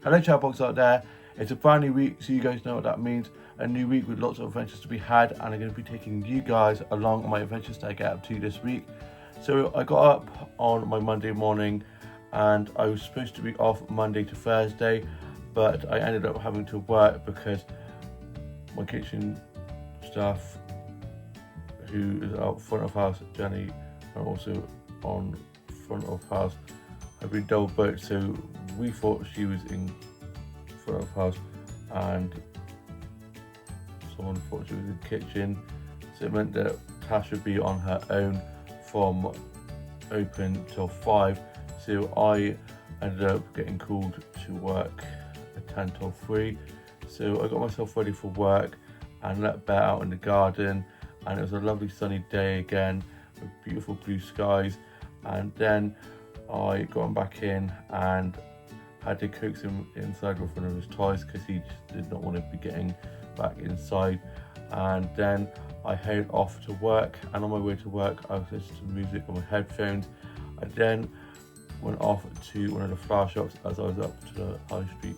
Hello chatbox out there, it's a brand new week, so you guys know what that means. A new week with lots of adventures to be had, and I'm going to be taking you guys along on my adventures that I get up to this week. So I got up on my Monday morning and I was supposed to be off Monday to Thursday, but I ended up having to work because my kitchen staff, who is out front of house, Jenny, and also on front of house, have been double booked, so we thought she was in front of house and someone thought she was in the kitchen, so it meant that Tash would be on her own from open till 5, so I ended up getting called to work at 10 till 3. So I got myself ready for work and let Bear out in the garden, and it was a lovely sunny day again with beautiful blue skies. And then I got him back in and had to coax him inside with one of his toys because he just did not want to be getting back inside. And then I headed off to work, and on my way to work I was listening to music on my headphones. I then went off to one of the flower shops as I was up to the high street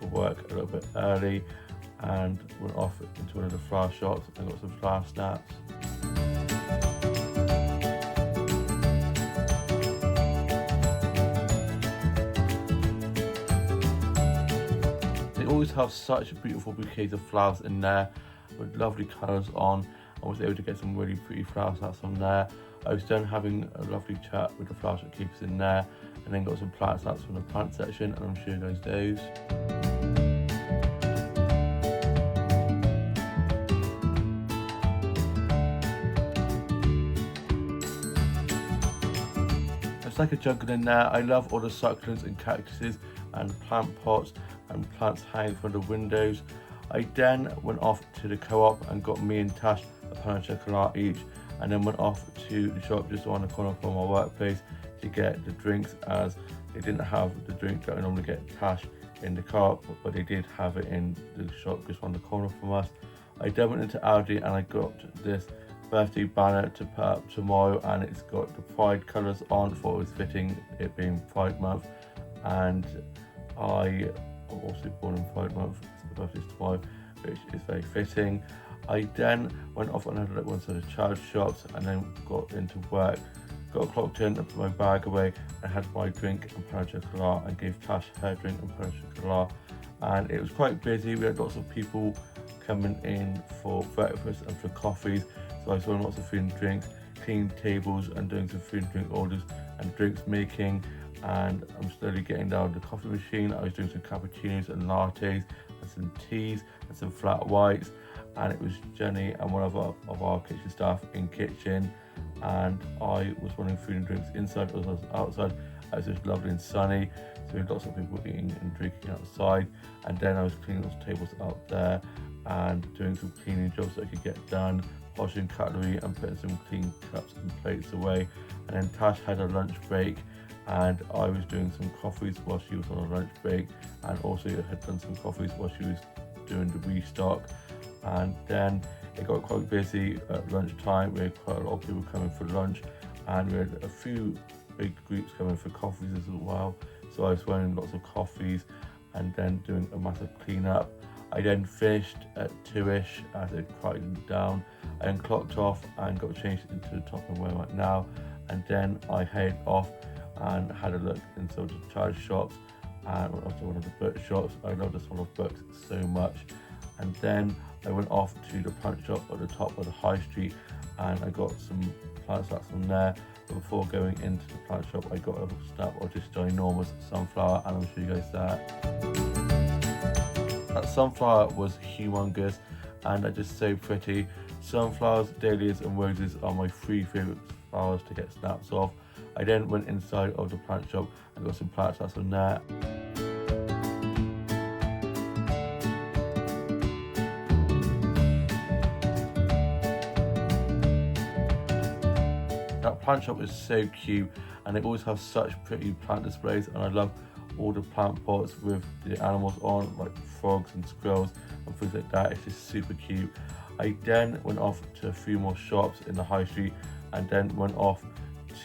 for work a little bit early, and went off into one of the flower shops and got some flower snaps. They always have such beautiful bouquets of flowers in there with lovely colours on. I was able to get some really pretty flower snaps from there. I was then having a lovely chat with the flower shop keepers in there, and then got some plant snaps from the plant section, and I'm showing you guys those. It's like a jungle in there. I love all the succulents and cactuses and plant pots and plants hanging from the windows. I then went off to the co-op and got me and Tash a pan of chocolate each, and then went off to the shop just around the corner from my workplace to get the drinks, as they didn't have the drink that I normally get Tash in the co-op, but they did have it in the shop just around the corner from us. I then went into Aldi and I got this birthday banner to put up tomorrow, and it's got the Pride colours on, thought it was fitting, it being Pride month, and I am also born in Pride month, so the birthday's tomorrow, which is very fitting. I then went off and had a look at one of the charity shops, and then got into work, got clocked in and put my bag away and had my drink and pan of chocolate, and gave Tash her drink and pan of chocolate. And it was quite busy, we had lots of people coming in for breakfast and for coffees, so I saw lots of food and drinks, cleaning tables and doing some food and drink orders and drinks making. And I'm slowly getting down the coffee machine. I was doing some cappuccinos and lattes and some teas and some flat whites, and it was Jenny and one of our kitchen staff in kitchen, and I was running food and drinks inside as well as outside. It was just lovely and sunny, so we had lots of people eating and drinking outside. And then I was cleaning those tables out there and doing some cleaning jobs that I could get done, washing cutlery and putting some clean cups and plates away. And then Tash had a lunch break, and I was doing some coffees while she was on a lunch break, and also had done some coffees while she was doing the restock. And then it got quite busy at lunchtime. We had quite a lot of people coming for lunch, and we had a few big groups coming for coffees as well. So I was running lots of coffees and then doing a massive clean-up. I then finished at 2ish as it quieted down. I then clocked off and got changed into the top of where I'm at now, and then I headed off and had a look in some of the charity shops and went off to one of the book shops. I love the smell of books so much. And then I went off to the plant shop at the top of the high street, and I got some plant snaps from there. But before going into the plant shop, I got a snap of this ginormous sunflower, and I'll show you guys that. That sunflower was humongous and they're just so pretty. Sunflowers, dahlias and roses are my 3 favourite flowers to get snaps of. I then went inside of the plant shop and got some plant snaps from there. That plant shop is so cute, and they always have such pretty plant displays, and I love all the plant pots with the animals on, like frogs and squirrels and things like that. It's just super cute. I then went off to a few more shops in the high street, and then went off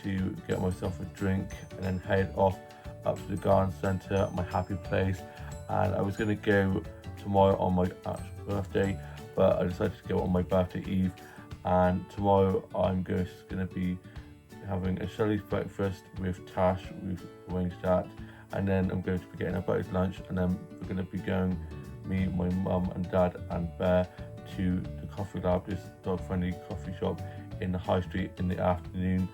to get myself a drink, and then head off up to the garden centre, my happy place, and I was going to go tomorrow on my actual birthday, but I decided to go on my birthday eve, and tomorrow I'm just going to be having a Shelley's breakfast with Tash. We've arranged that, and then I'm going to be getting a boat lunch, and then we're going to be going, me, my mum and dad and Bear, to the Coffee Lab, this dog-friendly coffee shop in the high street in the afternoon,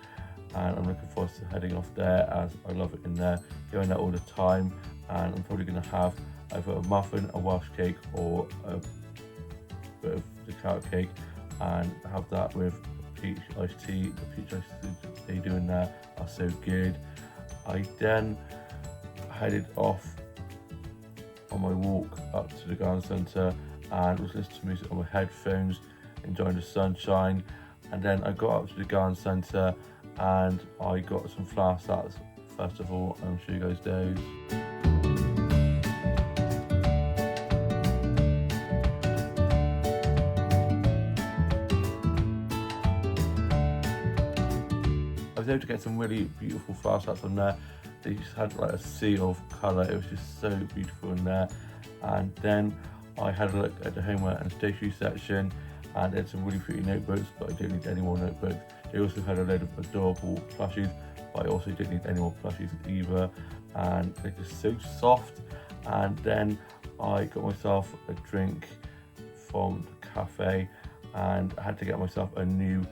and I'm looking forward to heading off there as I love it in there, going there all the time. And I'm probably going to have either a muffin, a Welsh cake, or a bit of the carrot cake, and have that with peach iced tea. The peach iced tea they do in there are so good. I then headed off on my walk up to the garden centre and was listening to music on my headphones, enjoying the sunshine. And then I got up to the garden centre and I got some flower starts. First of all, I'll show you guys those. I was able to get some really beautiful flower starts on there. They just had like a sea of colour. It was just so beautiful in there. And then I had a look at the homeware and stationery section, and it's some really pretty notebooks, but I didn't need any more notebooks. They also had a load of adorable plushies, but I also didn't need any more plushies either, and they're just so soft. And then I got myself a drink from the cafe, and I had to get myself a new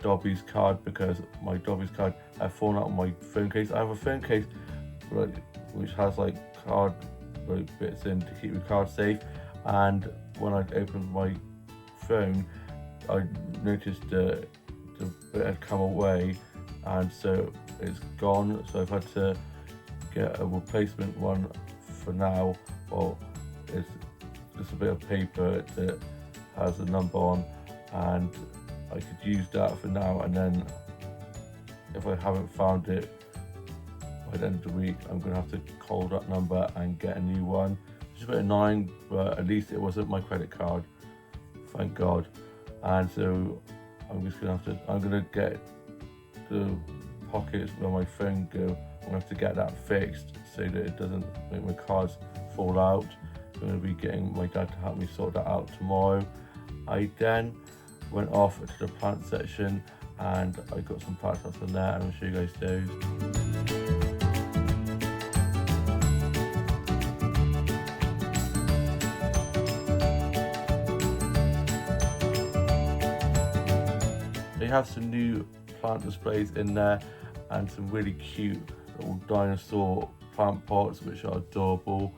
Dobby's card because my Dobby's card had fallen out of my phone case. I have a phone case which has like card bits in to keep the card safe, and when I opened my phone I noticed the bit had come away, and so it's gone. So I've had to get a replacement one for now. Well, it's just a bit of paper that has a number on, and I could use that for now, and then if I haven't found it by the end of the week, I'm going to have to call that number and get a new one. It's a bit annoying, but at least it wasn't my credit card, thank God. And so I'm going to get the pockets where my phone go, I'm going to have to get that fixed so that it doesn't make my cards fall out. So I'm going to be getting my dad to help me sort that out tomorrow. I then went off to the plant section and I got some plant pots in there, and I'll show you guys those. They have some new plant displays in there and some really cute little dinosaur plant pots which are adorable.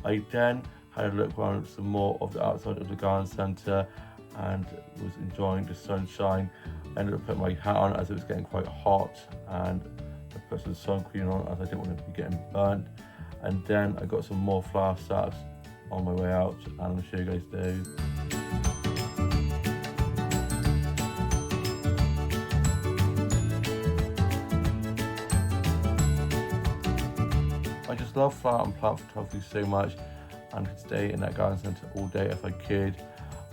I then had a look around some more of the outside of the garden centre and was enjoying the sunshine. I ended up putting my hat on as it was getting quite hot, and I put some sun cream on as I didn't want to be getting burnt. And then I got some more flower starts on my way out, and I'll show you guys those. I just love flower and plant photography so much, and could stay in that garden centre all day if I could.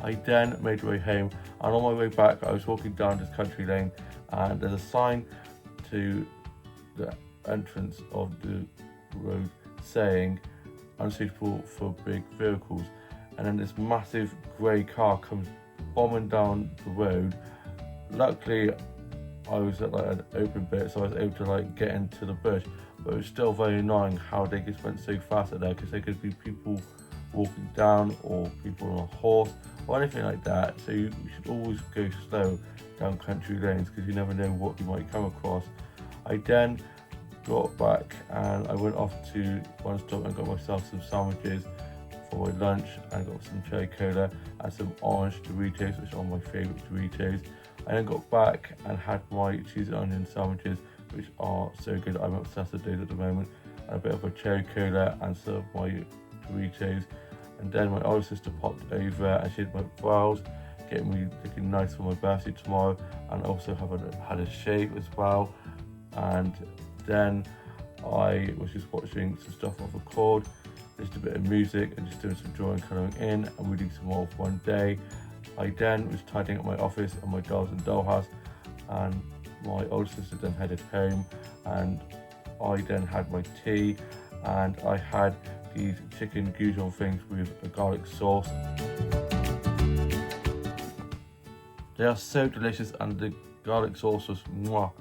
I then made my way home, and on my way back I was walking down this country lane, and there's a sign to the entrance of the road saying unsuitable for big vehicles, and then this massive grey car comes bombing down the road. Luckily I was at like an open bit, so I was able to like get into the bush, but it was still very annoying how they just went so fast at there, because there could be people walking down or people on a horse or anything like that. So you should always go slow down country lanes because you never know what you might come across. I then got back and I went off to one stop and got myself some sandwiches for my lunch, and got some cherry cola and some orange Doritos, which are my favourite Doritos. I then got back and had my cheese and onion sandwiches, which are so good. I'm obsessed with those at the moment, and a bit of a cherry cola and some of my Doritos. And then my older sister popped over and she did my brows, getting me looking nice for my birthday tomorrow, and also had a shave as well. And then I was just watching some stuff off record, just a bit of music and just doing some drawing, colouring in and reading some more of One Day. I then was tidying up my office and my dolls and dollhouse, and my older sister then headed home, and I then had my tea, and I had these chicken goujon things with a garlic sauce. They are so delicious, and the garlic sauce was mwah.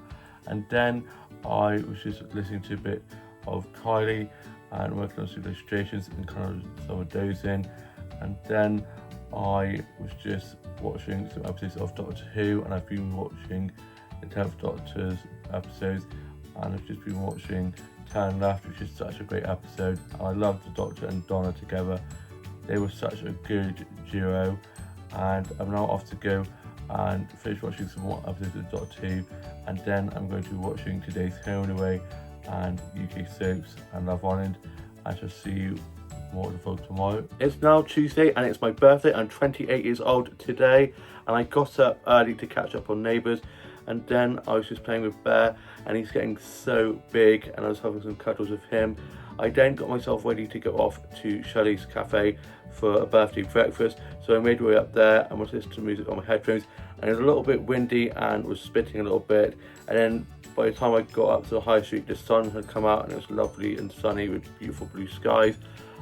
And then I was just listening to a bit of Kylie and working on some illustrations and kind of some of those in. And then I was just watching some episodes of Doctor Who, and I've been watching the 10th Doctor's episodes, and I've just been watching Turn Left, which is such a great episode. I love the Doctor and Donna together. They were such a good duo, and I'm now off to go and finish watching some more episodes of Doctor Who, and then I'm going to be watching today's Home and Away and UK soaps and Love Island. I shall see you more of the vlog tomorrow. It's now Tuesday and it's my birthday. I'm 28 years old today, and I got up early to catch up on Neighbours, and then I was just playing with Bear, and he's getting so big, and I was having some cuddles with him. I then got myself ready to go off to Shelley's Cafe for a birthday breakfast, so I made my way up there and was listening to music on my headphones, and it was a little bit windy and was spitting a little bit, and then by the time I got up to the high street, the sun had come out and it was lovely and sunny with beautiful blue skies.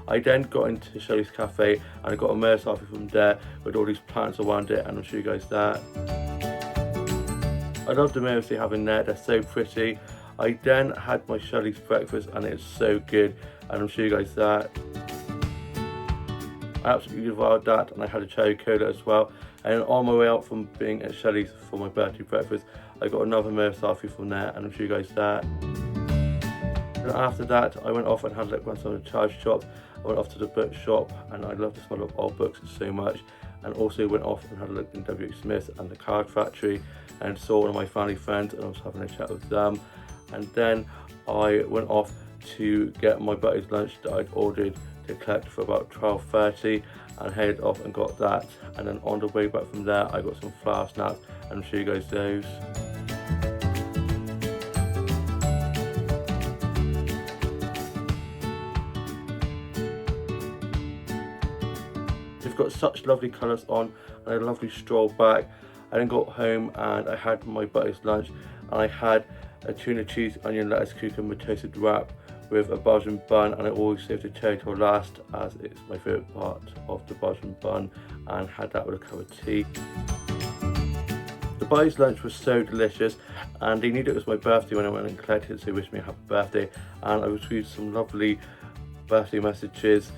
I then got into Shelley's Cafe and I got a mirror selfie from there with all these plants around it, and I'll show you guys that. I love the mirrors they have in there, they're so pretty. I then had my Shelley's breakfast and it's so good, and I'll show you guys that. I absolutely devoured that, and I had a cherry cola as well. And then on my way out from being at Shelley's for my birthday breakfast, I got another mirror selfie from there, and I'll show you guys that. And after that, I went off and had a look around some of the charge shops. I went off to the book shop, and I love the smell of old books so much. And also went off and had a look in W.H. Smith and the Card Factory, and saw one of my family friends, and I was having a chat with them. And then I went off to get my buddy's lunch that I'd ordered to collect for about 12:30, and headed off and got that. And then on the way back from there, I got some flour snaps, and I'll show you guys those. They've got such lovely colours on, and a lovely stroll back. I then got home and I had my buddy's lunch, and I had a tuna cheese, onion, lettuce, cucumber toasted wrap with a Belgian bun, and I always save the cherry till last as it's my favourite part of the Belgian bun, and had that with a cup of tea. The buddy's lunch was so delicious, and they knew it was my birthday when I went and collected it, so they wished me a happy birthday, and I received some lovely birthday messages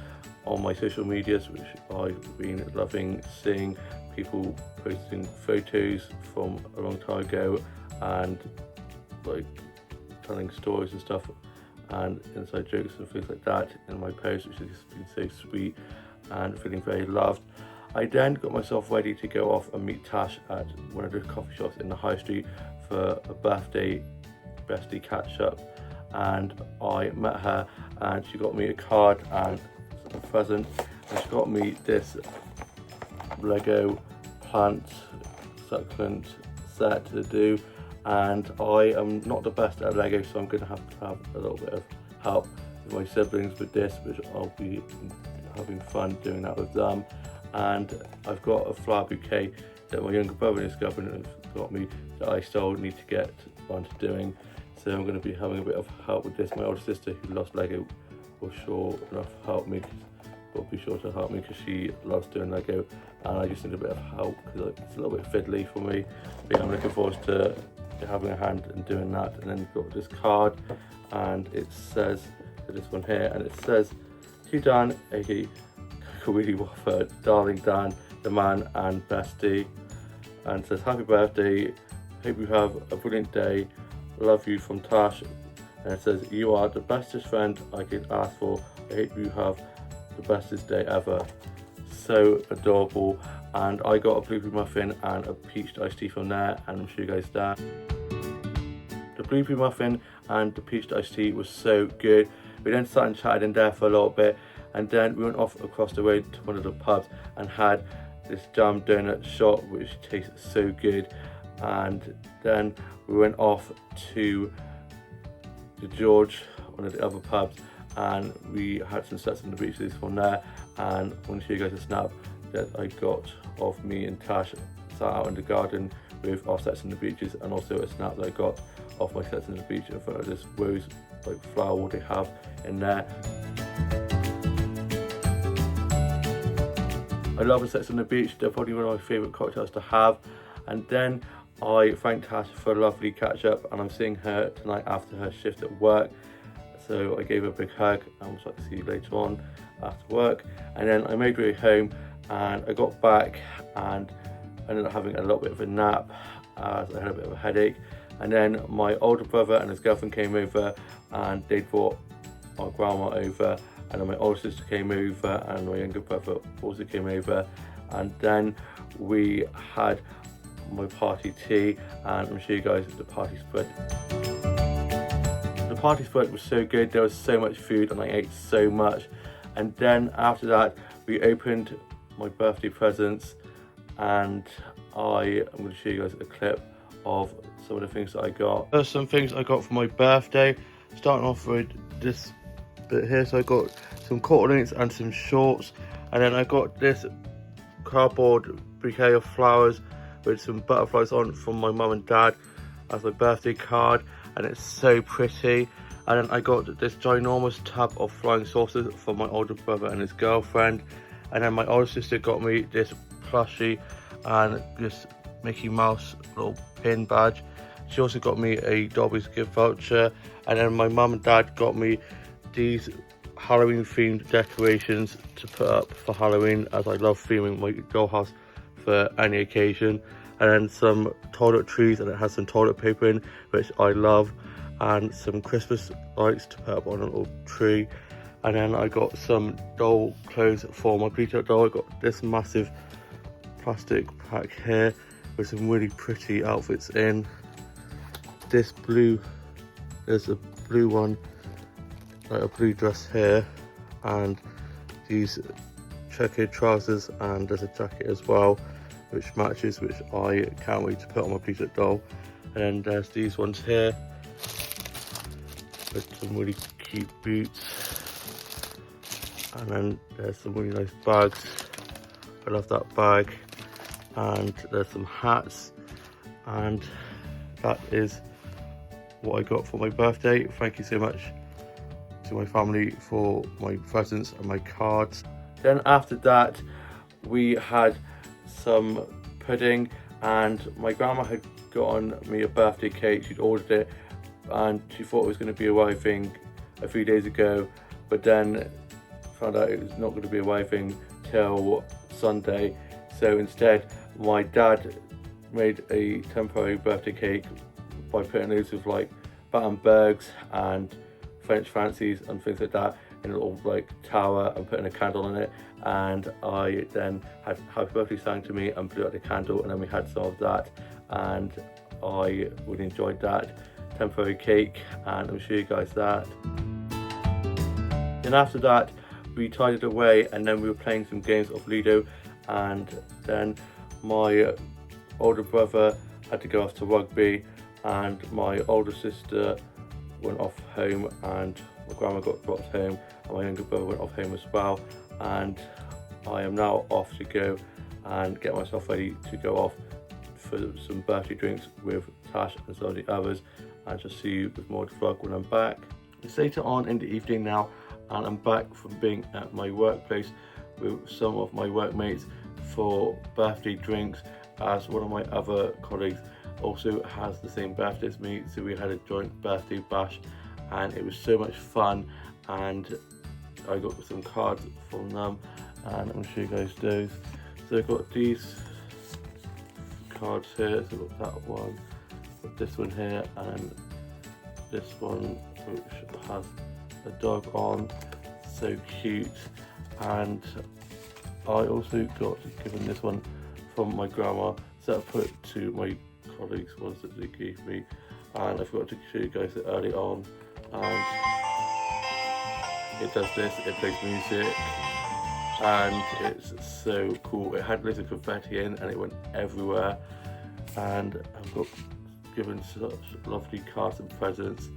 on my social medias, which I've been loving seeing. People posting photos from a long time ago and like telling stories and stuff and inside jokes and things like that in my post, which has just been so sweet and feeling very loved. I then got myself ready to go off and meet Tash at one of the coffee shops in the high street for a birthday bestie catch up, and I met her and she got me a card and a present, and she got me this Lego plant succulent set to do, and I am not the best at Lego, so I'm going to have a little bit of help with my siblings with this, which I'll be having fun doing that with them. And I've got a flower bouquet that my younger brother and his girlfriend have got me that I still need to get on to doing, so I'm going to be having a bit of help with this. My older sister, who loves Lego, will sure enough help me, will be sure to help me because she loves doing Lego, and I just need a bit of help because it's a little bit fiddly for me. But yeah, I'm looking forward to having a hand in doing that. And then we've got this card, and it says, this one here, and it says, to Dan, aka Willy Waffer, darling Dan, the man and bestie, and it says, happy birthday, hope you have a brilliant day, love you from Tash. And it says, you are the bestest friend I could ask for, I hope you have the bestest day ever. So adorable. And I got a blueberry muffin and a peach iced tea from there, and I'll show you guys that. The blueberry muffin and the peach iced tea was so good. We then sat and chatted in there for a little bit, and then we went off across the road to one of the pubs and had this jam donut shot which tastes so good. And then we went off to the George, one of the other pubs, and we had some sets on the beaches from there. And I want to show you guys a snap that I got of me and Tash sat out in the garden with our sets on the beaches, and also a snap that I got of my sets on the beach in front of this rose like flower they have in there. I love the Sex on the Beach. They're probably one of my favourite cocktails to have. And then I thanked Tash for a lovely catch up, and I'm seeing her tonight after her shift at work. So I gave her a big hug, and we'll see you later on after work. And then I made my way home, and I got back and I ended up having a little bit of a nap as I had a bit of a headache. And then my older brother and his girlfriend came over, and they brought my grandma over, and then my older sister came over, and my younger brother also came over. And then we had my party tea, and I'm show you guys the party spread. The party spread was so good. There was so much food and I ate so much. And then after that we opened my birthday presents, and I'm going to show you guys a clip of some of the things that I got. There's some things I got for my birthday, starting off with this bit here. So I got some quarter lengths and some shorts, and then I got this cardboard bouquet of flowers with some butterflies on from my mum and dad as my birthday card, and it's so pretty. And then I got this ginormous tub of flying saucers from my older brother and his girlfriend. And then my older sister got me this plushie and this Mickey Mouse little pin badge. She also got me a Dobby's gift voucher. And then my mum and dad got me these Halloween themed decorations to put up for Halloween, as I love theming my dollhouse for any occasion. And then some toiletries, and it has some toilet paper in, which I love, and some Christmas lights to put up on a little tree. And then I got some doll clothes for my Peter doll. I got this massive plastic pack here with some really pretty outfits in. This blue, there's a blue one, like a blue dress here, and these checkered trousers, and there's a jacket as well which matches, which I can't wait to put on my Peter doll. And then there's these ones here with some really cute boots, and then there's some really nice bags. I love that bag. And there's some hats, and that is what I got for my birthday. Thank you so much to my family for my presents and my cards. Then after that we had some pudding, and my grandma had gotten me a birthday cake. She'd ordered it and she thought it was going to be arriving a few days ago, but then found out it was not going to be arriving till Sunday. So instead my dad made a temporary birthday cake by putting loads of like Battenbergs and French fancies and things like that in a little like tower, and putting a candle on it. And I then had happy birthday sang to me and blew out the candle, and then we had some of that, and I really enjoyed that temporary cake, and I'll show you guys that. Then after that we tidied away, and then we were playing some games of Ludo, and then my older brother had to go off to rugby, and my older sister went off home, and my grandma got dropped home, and my younger brother went off home as well. And I am now off to go and get myself ready to go off for some birthday drinks with Tash and some of the others, and just see you with more of the vlog when I'm back. It's later on in the evening now, and I'm back from being at my workplace with some of my workmates for birthday drinks, as one of my other colleagues also has the same birthday as me, so we had a joint birthday bash, and it was so much fun. And I got some cards from them, and I'm going to show you guys those. So I got these cards here. So I got that one, got this one here, and this one which has a dog on, so cute. And I also got given this one from my grandma, so I put to my colleagues ones that they gave me, and I forgot to show you guys it early on. And it does this, it plays music, and it's so cool. It had loads of confetti in, and it went everywhere. And I've got given such lovely cards and presents,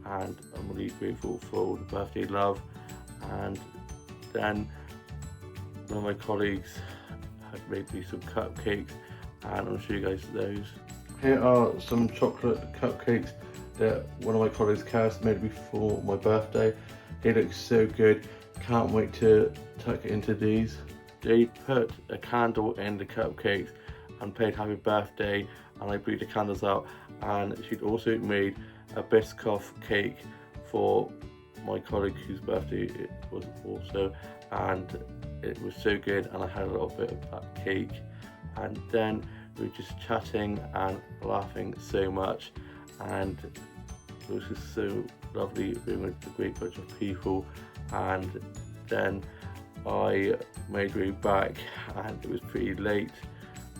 and I'm really grateful for all the birthday love. And then one of my colleagues had made me some cupcakes, and I'll show you guys those. Here are some chocolate cupcakes that one of my colleagues, Karis, made me for my birthday. They look so good. Can't wait to tuck into these. They put a candle in the cupcakes and played happy birthday, and I blew the candles out, and she'd also made a Biscoff cake for my colleague whose birthday it was also, and it was so good, and I had a little bit of that cake. And then we were just chatting and laughing so much, and it was just so lovely being with a great bunch of people. And then I made way back, and it was pretty late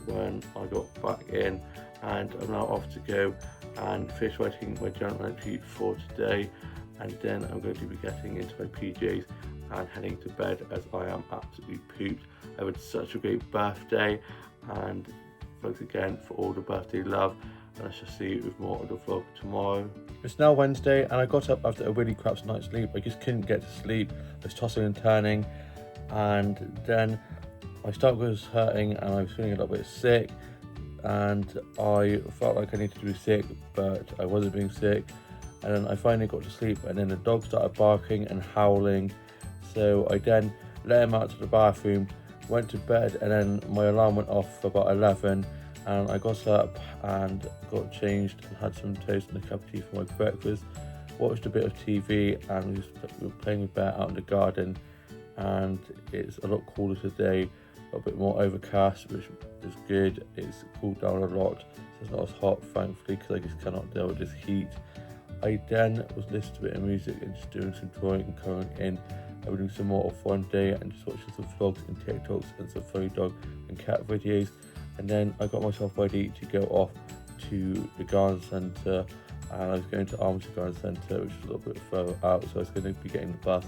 when I got back in, and I'm now off to go and finish writing my journal entry for today, and then I'm going to be getting into my PJs and heading to bed as I am absolutely pooped. I had such a great birthday, and thanks again for all the birthday love, and I shall see you with more of the vlog tomorrow. It's now Wednesday, and I got up after a really crap night's sleep. I just couldn't get to sleep. I was tossing and turning, and then my stomach was hurting and I was feeling a little bit sick, and I felt like I needed to be sick, but I wasn't being sick. And then I finally got to sleep, and then the dog started barking and howling, so I then let him out to the bathroom, went to bed, and then my alarm went off for about 11, and I got up and got changed and had some toast and a cup of tea for my breakfast, watched a bit of TV, and we were playing with Bear out in the garden. And it's a lot cooler today, a bit more overcast, which is good. It's cooled down a lot, so it's not as hot, thankfully, because I just cannot deal with this heat. I then was listening to a bit of music and just doing some drawing and colouring in. I was doing some more of one day and just watching some vlogs and TikToks and some funny dog and cat videos. And then I got myself ready to go off to the garden centre, and I was going to Armington Garden Centre, which is a little bit further out, so I was going to be getting the bus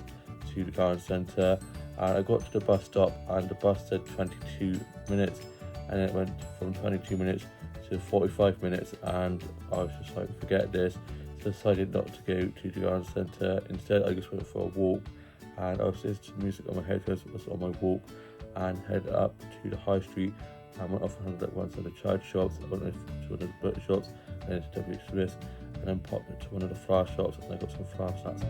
to the garden centre. And I got to the bus stop, and the bus said 22 minutes, and it went from 22 minutes to 45 minutes, and I was just like, forget this. So I decided not to go to the garden centre. Instead, I just went for a walk, and I was listening to music on my headphones on my walk, and headed up to the high street, and went off and had one of the charge shops. I went to one of the book shops, and then to W. Smith, and then popped into one of the flower shops, and I got some flower snacks.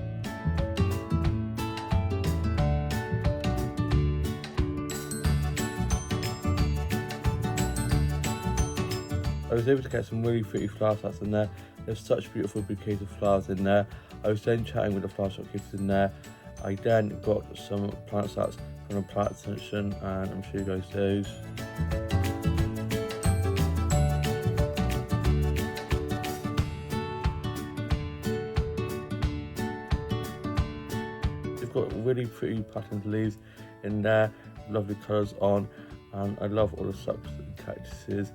I was able to get some really pretty flower sets in there. There's such beautiful bouquets of flowers in there. I was then chatting with the flower shopkeepers in there. I then got some plant sets from a plant extension, and I'm sure you guys those. They've got really pretty patterned leaves in there, lovely colours on, and I love all the succulents and cactuses.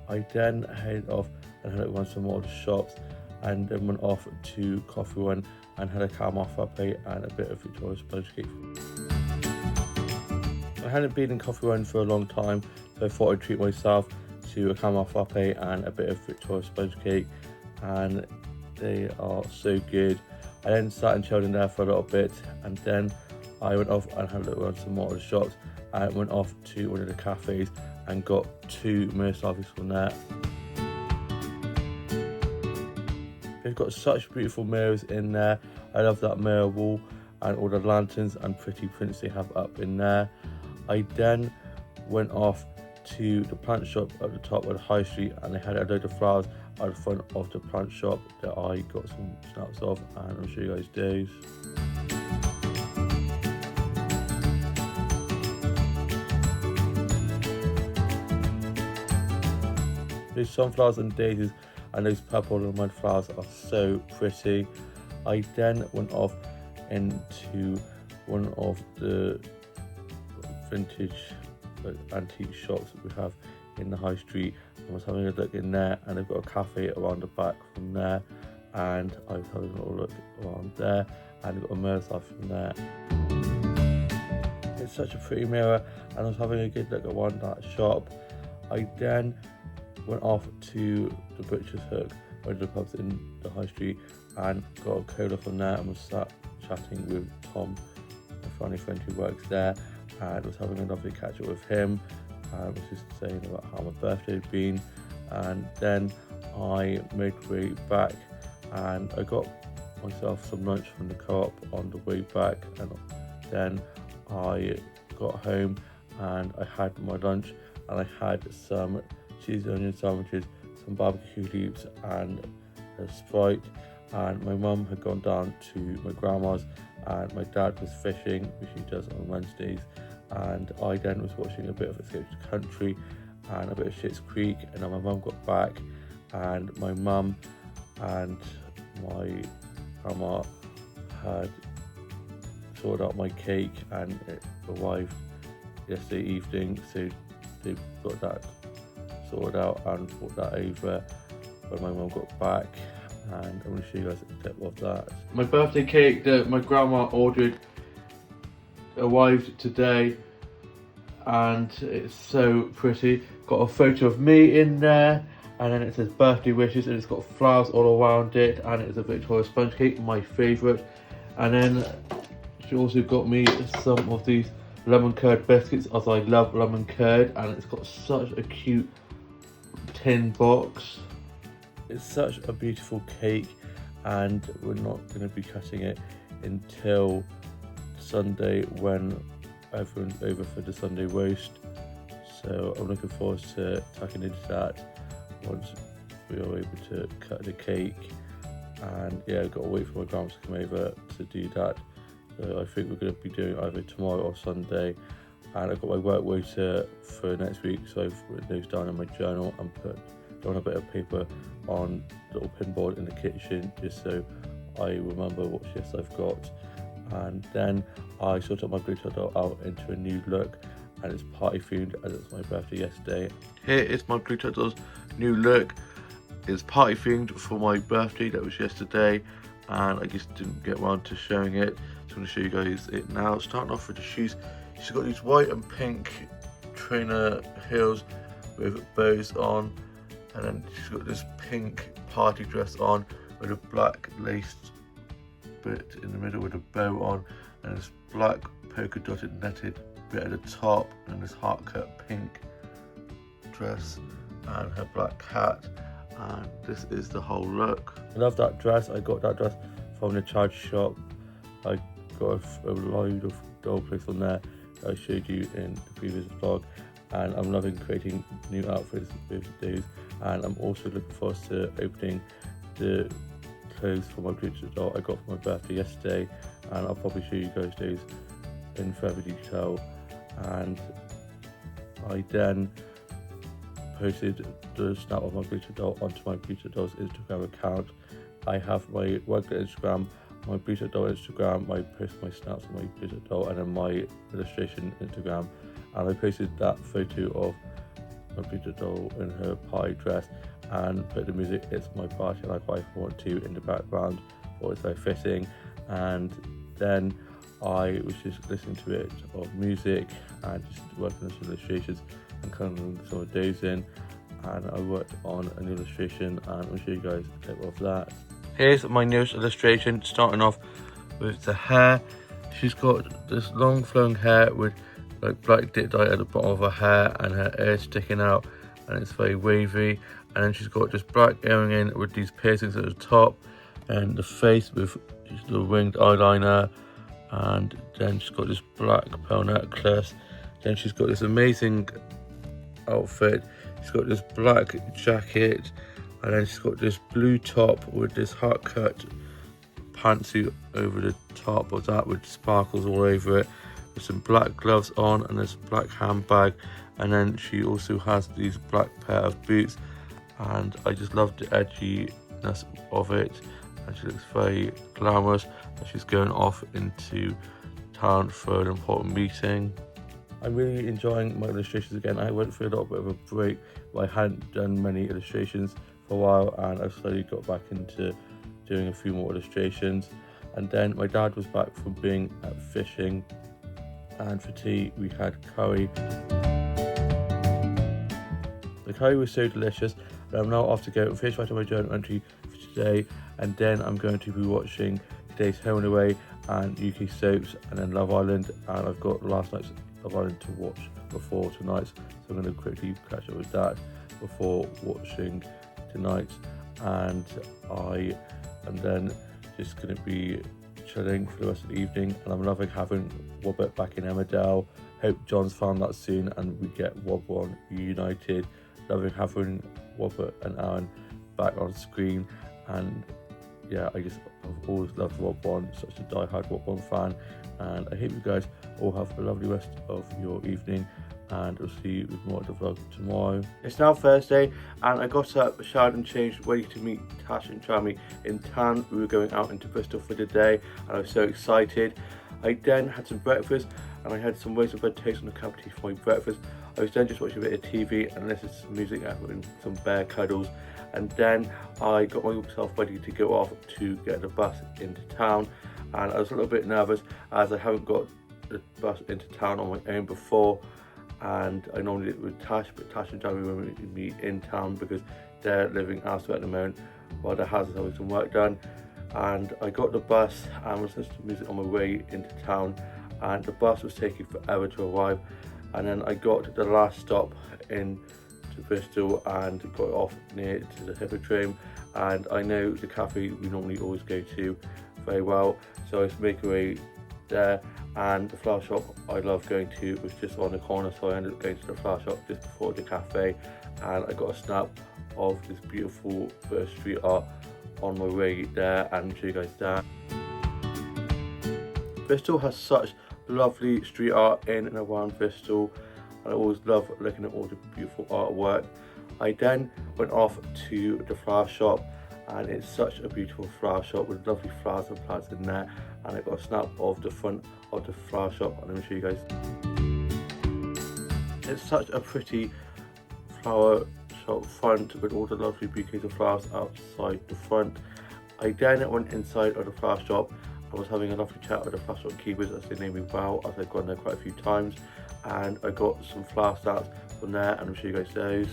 I then headed off and had around some more of the shops, and then went off to Coffee Run and had a caramel frappe and a bit of Victoria sponge cake. I hadn't been in Coffee Run for a long time, so I thought I'd treat myself to a caramel frappe and a bit of Victoria sponge cake, and they are so good. I then sat and chilled in there for a little bit, and then I went off and had a look around some more of the shops. I went off to one of the cafes and got 2 mirror selfies from there. They've got such beautiful mirrors in there. I love that mirror wall and all the lanterns and pretty prints they have up in there. I then went off to the plant shop at the top of the high street, and they had a load of flowers at the front of the plant shop that I got some snaps of, and I'll show you guys those. Those sunflowers and daisies and those purple and red flowers are so pretty. I then went off into one of the vintage antique shops that we have in the high street, and was having a look in there, and they've got a cafe around the back from there, and I was having a little look around there, and they've got a mirror from there. It's such a pretty mirror, and I was having a good look around that shop. I then went off to the Butcher's Hook, one of the pubs in the high street, and got a cola from there, and was sat chatting with Tom, a funny friend who works there, and was having a lovely catch up with him, and was just saying about how my birthday had been. And then I made my way back and I got myself some lunch from the co-op on the way back, and then I got home and I had my lunch, and I had some cheese and onion sandwiches, some barbecue leaves and a Sprite. And my mum had gone down to my grandma's, and my dad was fishing, which he does on Wednesdays, and I then was watching a bit of Escape to the Country and a bit of Schitt's Creek. And then my mum got back, and my mum and my grandma had sorted out my cake, and it arrived yesterday evening, so they got that sorted out and brought that over when my mum got back, and I'm going to show you guys a clip of that. My birthday cake that my grandma ordered arrived today, and it's so pretty. Got a photo of me in there, and then it says birthday wishes, and it's got flowers all around it, and it's a Victoria sponge cake, my favourite. And then she also got me some of these lemon curd biscuits, as I love lemon curd, and it's got such a cute tin box. It's such a beautiful cake, and we're not going to be cutting it until Sunday when everyone's over for the Sunday roast. So I'm looking forward to tucking into that once we are able to cut the cake. And yeah, I've got to wait for my grandma to come over to do that. So I think we're going to be doing either tomorrow or Sunday. And I've got my work rota for next week, so I've written those down in my journal and put down a bit of paper on the little pinboard in the kitchen, just so I remember what shifts I've got. And then I sorted up my Blue Turtle out into a new look, and it's party themed as it's my birthday yesterday. Here is my Blue Turtle's new look. It's party themed for my birthday, that was yesterday, and I just didn't get around to showing it, so I'm going to show you guys it now. Starting off with the shoes, she's got these white and pink trainer heels with bows on, and then she's got this pink party dress on with a black laced bit in the middle with a bow on, and this black polka dotted netted bit at the top, and this heart cut pink dress and her black hat. And this is the whole look. I love that dress. I got that dress from the charity shop. I got a load of doll clothes on there that I showed you in the previous vlog, and I'm loving creating new outfits with those. And I'm also looking forward to opening the clothes for my Glitcher doll I got for my birthday yesterday, and I'll probably show you guys those in further detail. And I then posted the snap of my Glitcher doll onto my Glitcher doll's Instagram account. I have my regular Instagram, my Glitcher doll Instagram, I post my snaps on my Glitcher doll, and then my illustration Instagram. And I posted that photo of my Glitcher doll in her party dress and put the music "It's My Party Like I Want To" in the background, for it's so fitting. And then I was just listening to it of music and just working on some illustrations and colouring some of those in, and I worked on an illustration, and I'll show you guys a clip of that. Here's my newest illustration, starting off with the hair. She's got this long flowing hair with like black dip dye at the bottom of her hair, and her hair sticking out, and it's very wavy. And then she's got this black earring in with these piercings at the top, and the face with just the winged eyeliner, and then she's got this black pearl necklace. Then she's got this amazing outfit. She's got this black jacket, and then she's got this blue top with this heart cut pantsuit over the top of that with sparkles all over it, with some black gloves on and this black handbag. And then she also has these black pair of boots, and I just love the edginess of it, and she looks very glamorous, and she's going off into town for an important meeting. I'm really enjoying my illustrations again. I went through a little bit of a break where I hadn't done many illustrations for a while, and I've slowly got back into doing a few more illustrations. And then my dad was back from being at fishing, and for tea we had curry. The curry was so delicious, and I'm now off to go and finish writing my journal entry for today, and then I'm going to be watching today's Home and Away and UK soaps, and then Love Island, and I've got last night's Love Island to watch before tonight, so I'm going to quickly catch up with that before watching tonight. And I and then just going to be chilling for the rest of the evening. And I'm loving having Wobbett back in Emmerdale. Hope John's found that soon and we get Wobbon reunited. Loving having Wobbett and Aaron back on screen, and yeah, I've always loved Wobbon, such a die-hard Wobbon fan, and I hope you guys all have a lovely rest of your evening, and I'll see you with more of the vlog tomorrow. It's now Thursday and I got up, showered and changed, ready to meet Tash and Jamie in town. We were going out into Bristol for the day and I was so excited. I then had some breakfast and I had some raisin bread toast on a cup of tea for my breakfast. I was then just watching a bit of TV and listening to some music and some bear cuddles, and then I got myself ready to go off to get the bus into town. And I was a little bit nervous as I haven't got the bus into town on my own before, and I normally do it with Tash, but Tash and Jamie will meet me in town because they're living elsewhere at the moment while their house is having some work done. And I got the bus and was listening to music on my way into town, and the bus was taking forever to arrive. And then I got to the last stop in to Bristol and got off near to the Hippodrome, and I know the cafe we normally always go to very well, so I was making my way there. And the flower shop I love going to was just on the corner, so I ended up going to the flower shop just before the cafe, and I got a snap of this beautiful British street art on my way there, and I'll show you guys that. Bristol has such lovely street art in and around Bristol, and I always love looking at all the beautiful artwork. I then went off to the flower shop, and it's such a beautiful flower shop with lovely flowers and plants in there, and I got a snap of the front of the flower shop, and let me show you guys. It's such a pretty flower shop front with all the lovely bouquets of flowers outside the front. I then went inside of the flower shop. I was having a lovely chat with the flower shop keepers as they know me well, as I've gone there quite a few times, and I got some flower starts from there, and I'll show you guys those.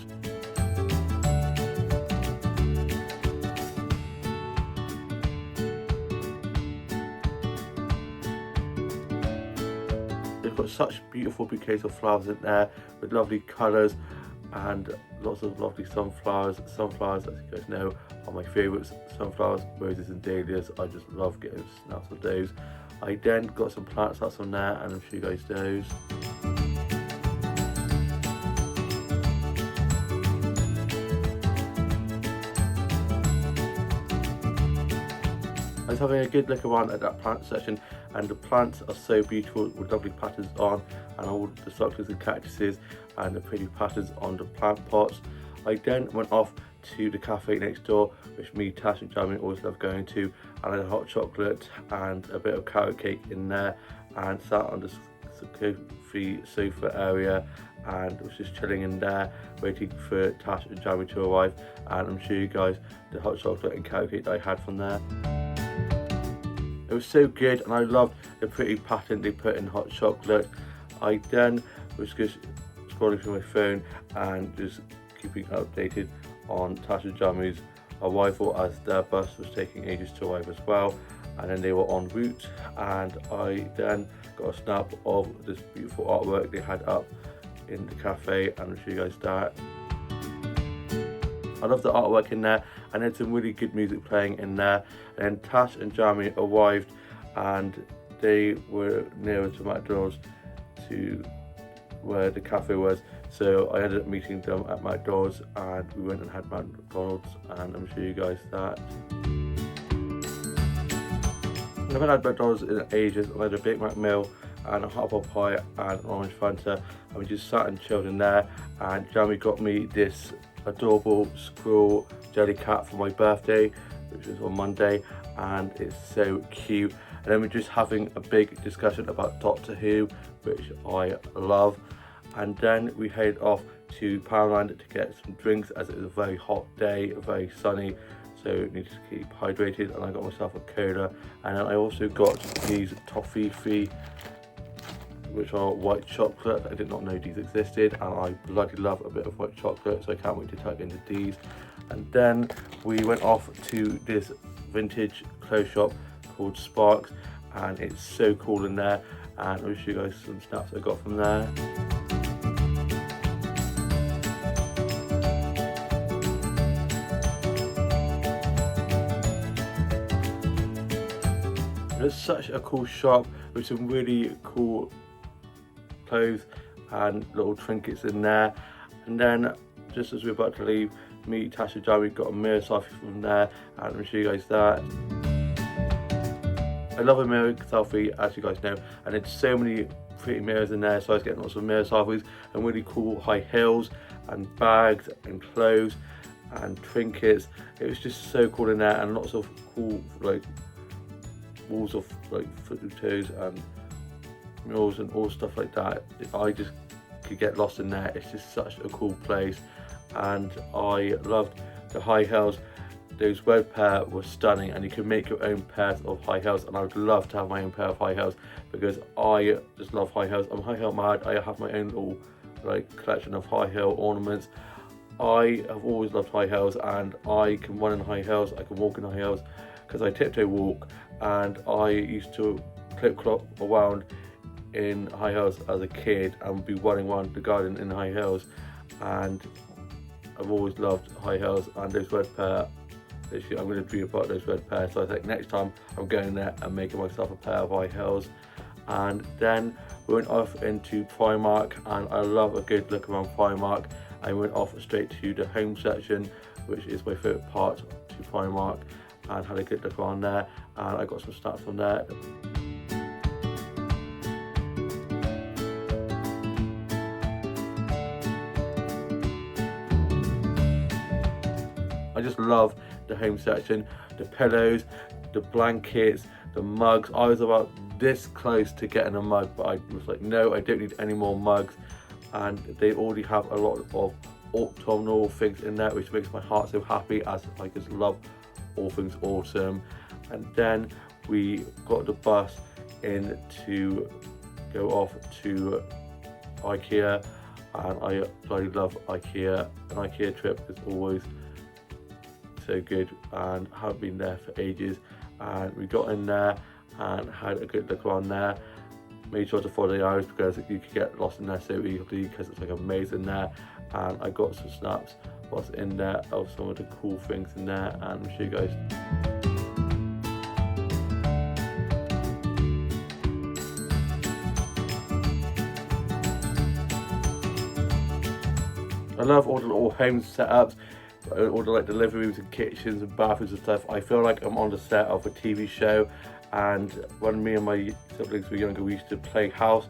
They've got such beautiful bouquets of flowers in there with lovely colours and lots of lovely sunflowers. Sunflowers, as you guys know, are my favourites. Sunflowers, roses and dahlias, I just love getting snaps of those. I then got some plant starts from there, and I'll show you guys those. I was having a good look around at that plant section, and the plants are so beautiful with lovely patterns on, and all the succulents and cactuses and the pretty patterns on the plant pots. I then went off to the cafe next door, which me, Tash and Jamie always love going to, and I had hot chocolate and a bit of carrot cake in there, and sat on this cozy sofa area and was just chilling in there waiting for Tash and Jamie to arrive, and I'm showing you guys the hot chocolate and carrot cake that I had from there. It was so good, and I loved the pretty pattern they put in hot chocolate. I then was just scrolling through my phone and just keeping updated on Tash and Jamie's arrival, as their bus was taking ages to arrive as well, and then they were en route, and I then got a snap of this beautiful artwork they had up in the cafe, and I'll show you guys that. I love the artwork in there, and there's some really good music playing in there. And Tash and Jamie arrived, and they were nearer to McDonald's to where the cafe was, so I ended up meeting them at McDonald's, and we went and had McDonald's, and I'm going to show you guys that. I haven't had McDonald's in ages. I had a Big Mac meal and a hot apple pie and an orange Fanta, and we just sat and chilled in there, and Jamie got me this adorable squirrel jelly cat for my birthday, which was on Monday, and it's so cute. And then we're just having a big discussion about Doctor Who, which I love. And then we headed off to Poundland to get some drinks, as it was a very hot day, very sunny, so needed to keep hydrated, and I got myself a cola. And then I also got these toffee, which are white chocolate. I did not know these existed, and I bloody love a bit of white chocolate, so I can't wait to tug into these. And then we went off to this vintage clothes shop called Sparks, and it's so cool in there, and I'll show you guys some snaps I got from there. It's such a cool shop with some really cool clothes and little trinkets in there. And then just as we're about to leave, me, Tasha, Jamie got a mirror selfie from there, and let me show you guys that. I love a mirror selfie, as you guys know, and there's so many pretty mirrors in there, so I was getting lots of mirror selfies and really cool high heels and bags and clothes and trinkets. It was just so cool in there, and lots of cool like walls of like photos and murals and all stuff like that. I just could get lost in there. It's just such a cool place, and I loved the high heels. Those red pair were stunning, and you can make your own pairs of high heels, and I would love to have my own pair of high heels because I just love high heels. I'm high heel mad. I have my own little like collection of high heel ornaments. I have always loved high heels, and I can run in high heels, I can walk in high heels because I tiptoe walk, and I used to clip clop around in high heels as a kid and be running around the garden in high heels, and I've always loved high heels. And those red pair, literally I'm going to dream about those red pairs, so I think next time I'm going there and making myself a pair of high heels. And then we went off into Primark, and I love a good look around Primark. I went off straight to the home section, which is my favourite part to Primark, and had a good look around there, and I got some snaps from there. I just love the home section, the pillows, the blankets, the mugs. I was about this close to getting a mug, but I was like, no, I don't need any more mugs. And they already have a lot of autumnal things in there, which makes my heart so happy, as I just love all things autumn. And then we got the bus in to go off to IKEA, and I bloody love IKEA. An IKEA trip is always so good, and haven't been there for ages. And we got in there and had a good look around there. Made sure to follow the arrows because you could get lost in there so easily because it's like a maze in there. And I got some snaps whilst in there of some of the cool things in there, and I'll show you guys. I love all the little home setups, all the like the living rooms and kitchens and bathrooms and stuff. I feel like I'm on the set of a TV show. And when me and my siblings were younger, we used to play house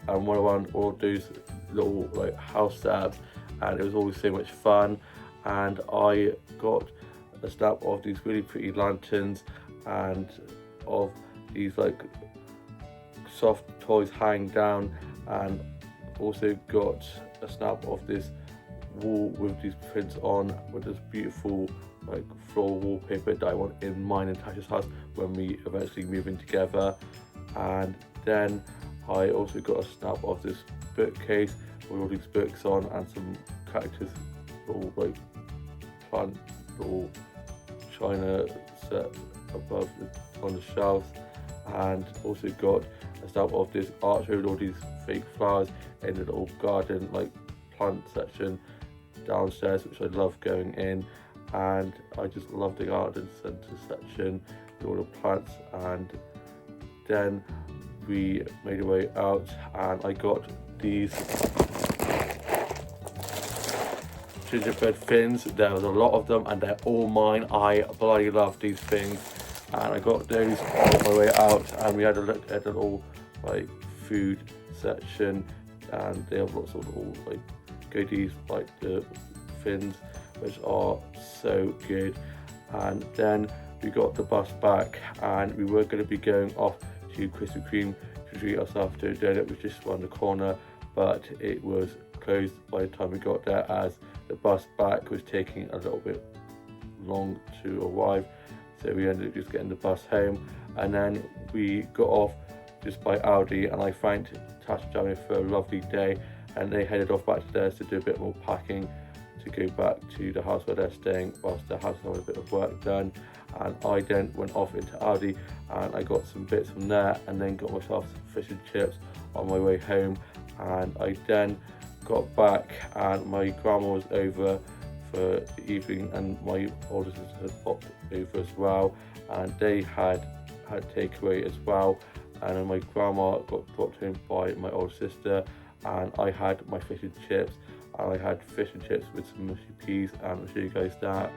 and went around all those little like house setups, and it was always so much fun. And I got a snap of these really pretty lanterns and of these like soft toys hanging down, and also got a snap of this wall with these prints on with this beautiful like floral wallpaper that I want in mine and Tasha's house when we eventually move in together. And then I also got a snap of this bookcase with all these books on and some characters, little like plant, little china set above on the shelves. And also got a snap of this archway with all these fake flowers in the little garden like plant section downstairs, which I love going in. And I just love the garden centre section with all the plants. And then we made our way out, and I got these gingerbread fins. There was a lot of them, and they're all mine. I bloody love these things, and I got those on my way out. And we had a look at the little like food section, and they have lots of little like goodies like the fins, which are so good. And then we got the bus back, and we were going to be going off to Krispy Kreme to treat ourselves to a donut, which is just around the corner, but it was closed by the time we got there, as the bus back was taking a little bit long to arrive. So we ended up just getting the bus home, and then we got off just by Aldi, and I thanked Tasha and Jamie for a lovely day, and they headed off back to theirs to do a bit more packing to go back to the house where they're staying whilst their house had a bit of work done. And I then went off into Aldi, and I got some bits from there, and then got myself some fish and chips on my way home. And I then got back, and my grandma was over for the evening, and my older sister had popped over as well, and they had had takeaway as well, and then my grandma got dropped home by my older sister, and I had my fish and chips, and I had fish and chips with some mushy peas, and I'll show you guys that.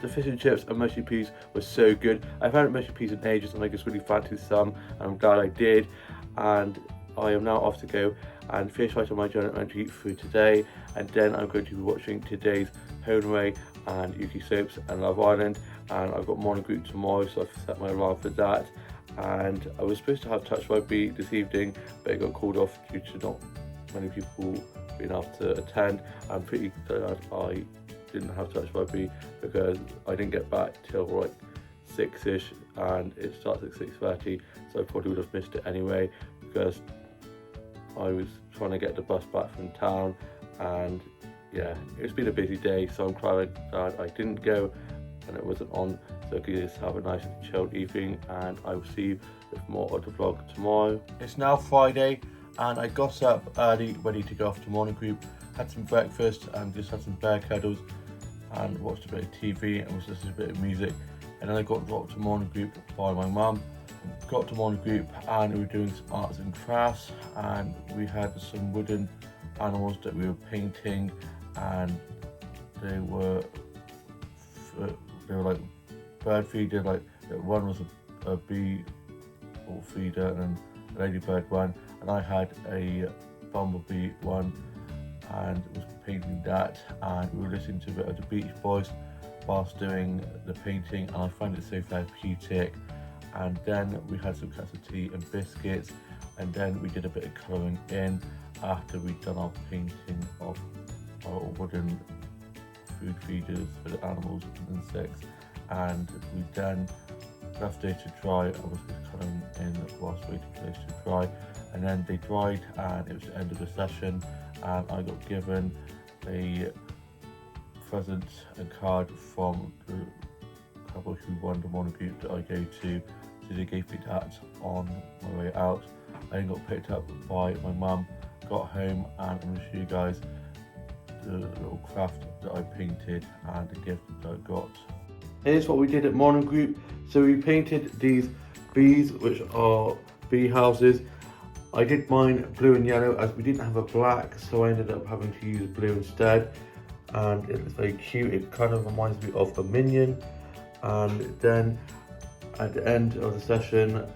The fish and chips and mushy peas were so good. I've had mushy peas in ages and I just really fancied some, and I'm glad I did. And I am now off to go and finish writing my journal entry for today, and then I'm going to be watching today's Honeway and Yuki Soaps and Love Island, and I've got morning group tomorrow, so I've set my alarm for that. And I was supposed to have Touch Rugby this evening, but it got called off due to not many people being able to attend. I'm pretty glad I didn't have Touch Rugby because I didn't get back till like 6ish, and it starts at 6:30, so I probably would have missed it anyway because I was trying to get the bus back from town, and yeah, it's been a busy day, so I'm glad I didn't go and it wasn't on, so I could just have a nice chilled evening, and I will see you with more of the vlog tomorrow. It's now Friday and I got up early ready to go off to morning group, had some breakfast and just had some bear cuddles and watched a bit of TV and was listening to a bit of music, and then I got dropped to morning group by my mum. Got to morning group and we were doing some arts and crafts, and we had some wooden animals that we were painting, and they were like bird feeder, like one was a bee or feeder and then a ladybird one, and I had a bumblebee one and was painting that, and we were listening to a bit of the Beach Boys whilst doing the painting, and I find it so therapeutic. And then we had some cups of tea and biscuits, and then we did a bit of colouring in after we'd done our painting of our wooden food feeders for the animals and insects, and we then left it to dry. I was just colouring in whilst waiting for those to dry, and then they dried and it was the end of the session, and I got given a present and card from the couple who won the morning group that I go to, so they gave me that on my way out. I then got picked up by my mum, got home, and I'm going to show you guys the little craft that I painted and the gift that I got. Here's what we did at morning group. So we painted these bees, which are bee houses. I did mine blue and yellow as we didn't have a black, so I ended up having to use blue instead, and it was very cute. It kind of reminds me of a minion. And then at the end of the session,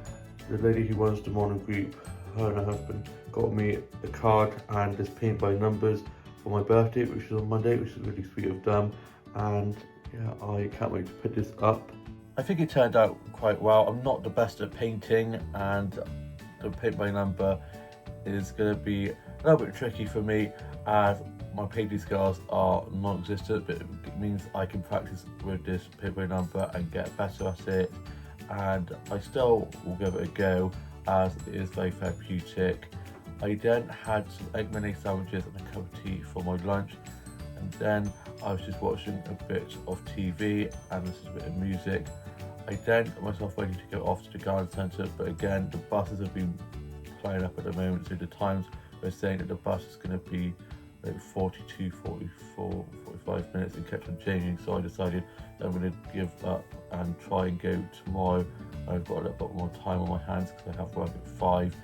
the lady who runs the morning group, her and her husband, got me a card and this paint by numbers for my birthday, which is on Monday, which is really sweet of them. And yeah, I can't wait to put this up. I think it turned out quite well. I'm not the best at painting, and the paint by number is going to be a little bit tricky for me as my painting skills are non-existent, but it means I can practice with this paint by number and get better at it, and I still will give it a go as it is very therapeutic. I then had some egg mayonnaise sandwiches and a cup of tea for my lunch, and then I was just watching a bit of TV and listening to a bit of music. I then got myself ready to go off to the garden centre, but again the buses have been playing up at the moment, so the times we're saying that the bus is going to be like 42, 44, 45 minutes and kept on changing, so I decided that I'm going to give up and try and go tomorrow. I've got a little bit more time on my hands because I have work at 5,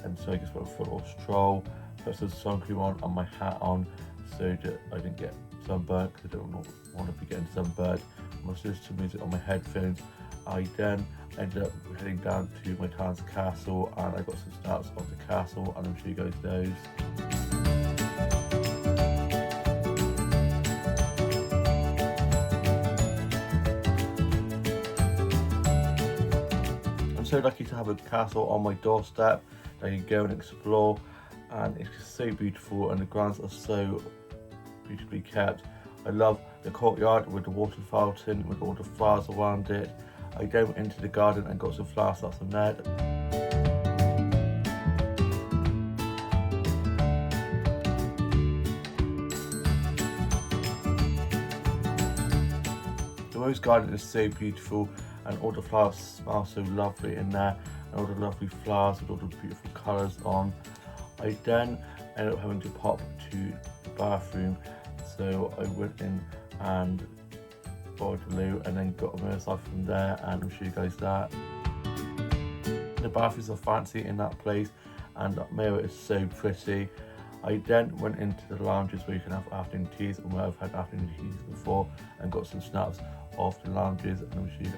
and so I just went for a little stroll, put some sun cream on and my hat on so that I didn't get sunburned, because I don't want to be getting sunburned. I was listening to music on my headphones. I then ended up heading down to my town's castle, and I got some snaps of the castle, and I'll show you guys those. I'm so lucky to have a castle on my doorstep that I can go and explore, and it's just so beautiful, and the grounds are so beautifully kept. I love the courtyard with the water fountain with all the flowers around it. I then went into the garden and got some flower starts from there. The rose garden is so beautiful, and all the flowers smell so lovely in there, and all the lovely flowers with all the beautiful colours on. I then ended up having to pop to the bathroom, so I went in and Waterloo and then got a Merseyside from there, and I'll show you guys that. The bathrooms are fancy in that place and that mirror is so pretty. I then went into the lounges where you can have afternoon teas, and where I've had afternoon teas before, and got some snaps off the lounges, and I'll show you.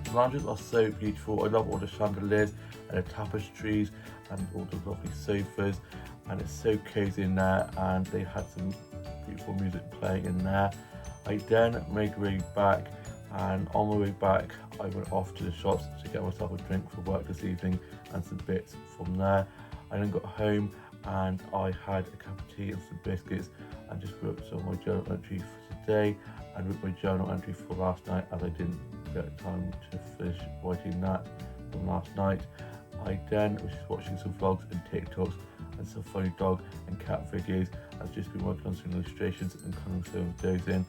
The lounges are so beautiful. I love all the chandeliers and the tapestries and all the lovely sofas, and it's so cozy in there, and they had some beautiful music playing in there. I then made my way back, and on my way back I went off to the shops to get myself a drink for work this evening and some bits from there. I then got home and I had a cup of tea and some biscuits, and just wrote some of my journal entry for today and wrote my journal entry for last night, as I didn't get time to finish writing that from last night. I then was just watching some vlogs and TikToks and some funny dog and cat videos. I've just been working on some illustrations and coloring some of those in,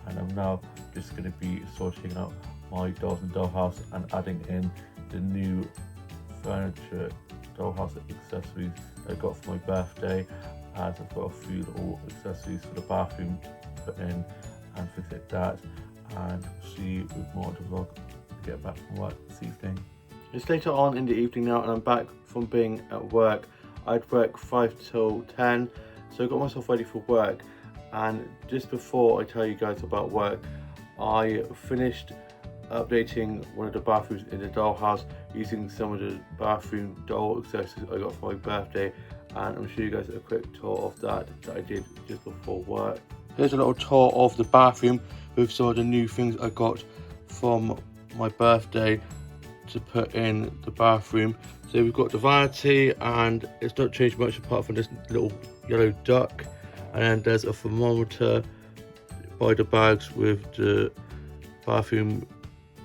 and I'm now just going to be sorting out my dolls and dollhouse and adding in the new furniture dollhouse accessories that I got for my birthday, as I've got a few little accessories for the bathroom to put in and things like that, and see you with more of the vlog to get back from work this evening. It's later on in the evening now, and I'm back from being at work. I'd work 5 till 10, so I got myself ready for work. And just before I tell you guys about work, I finished updating one of the bathrooms in the dollhouse using some of the bathroom doll accessories I got for my birthday, and I'm going to show you guys a quick tour of that I did just before work. Here's a little tour of the bathroom with some of the new things I got from my birthday to put in the bathroom. So we've got the vanity, and it's not changed much apart from this little yellow duck, and then there's a thermometer by the bags with the bathroom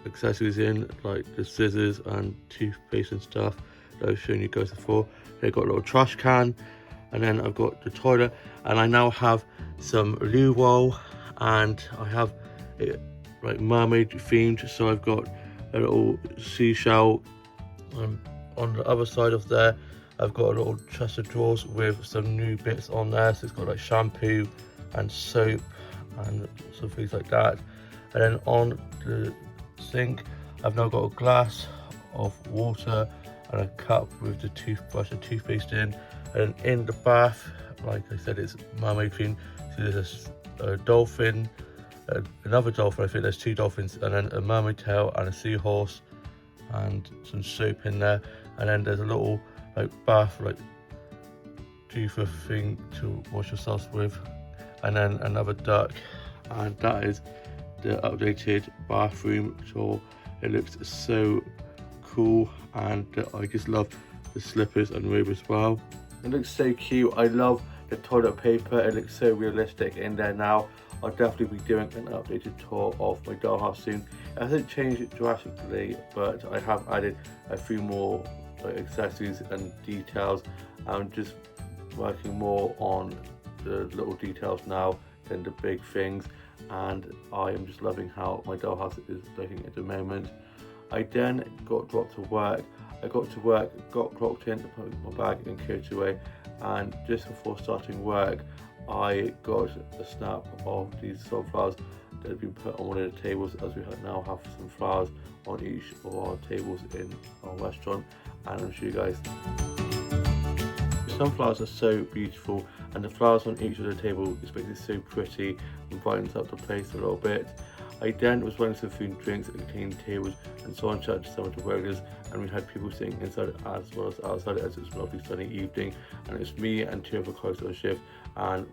accessories in, like the scissors and toothpaste and stuff that I've shown you guys before. They've got a little trash can, and then I've got the toilet, and I now have some loo roll, and I have it like mermaid themed, so I've got a little seashell. On the other side of there I've got a little chest of drawers with some new bits on there, so it's got like shampoo and soap and some things like that. And then on the sink I've now got a glass of water and a cup with the toothbrush and toothpaste in. And in the bath, like I said, it's mermaid themed, so there's a dolphin, another dolphin, I think there's 2 dolphins, and then a mermaid tail and a seahorse and some soap in there. And then there's a little like bath, like toothbrush thing to wash yourselves with, and then another duck. And that is the updated bathroom tour. It looks so cool, and I just love the slippers and robe as well. It looks so cute. I love the toilet paper. It looks so realistic in there now. I'll definitely be doing an updated tour of my dollhouse soon. It hasn't changed drastically, but I have added a few more accessories and details. I'm just working more on the little details now than the big things, and I am just loving how my dollhouse is looking at the moment. I then got dropped to work. I got to work, got clocked in, put my bag in carried away, and just before starting work I got a snap of these sunflowers that have been put on one of the tables, as we now have some flowers on each of our tables in our restaurant, and I'll show you guys. The sunflowers are so beautiful, and the flowers on each of the tables is basically so pretty and brightens up the place a little bit. I then was running some food and drinks at the cleaning tables, and so on chatted to some of the regulars, and we had people sitting inside as well as outside, as it was a lovely sunny evening. And it was me and 2 other colleagues on shift, and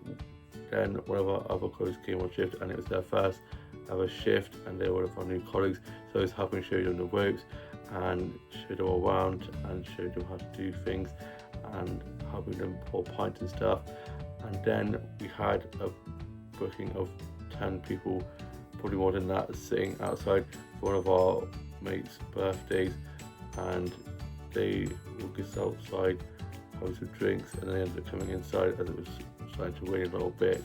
then one of our other colleagues came on shift, and it was their first ever shift, and they were one of our new colleagues, so I was helping show them the ropes and show them all around and show them how to do things and helping them pour pints and stuff. And then we had a booking of 10 people, probably more than that, sitting outside for one of our mates' birthdays, and they would get outside, having some drinks, and they ended up coming inside as it was starting to rain a little bit.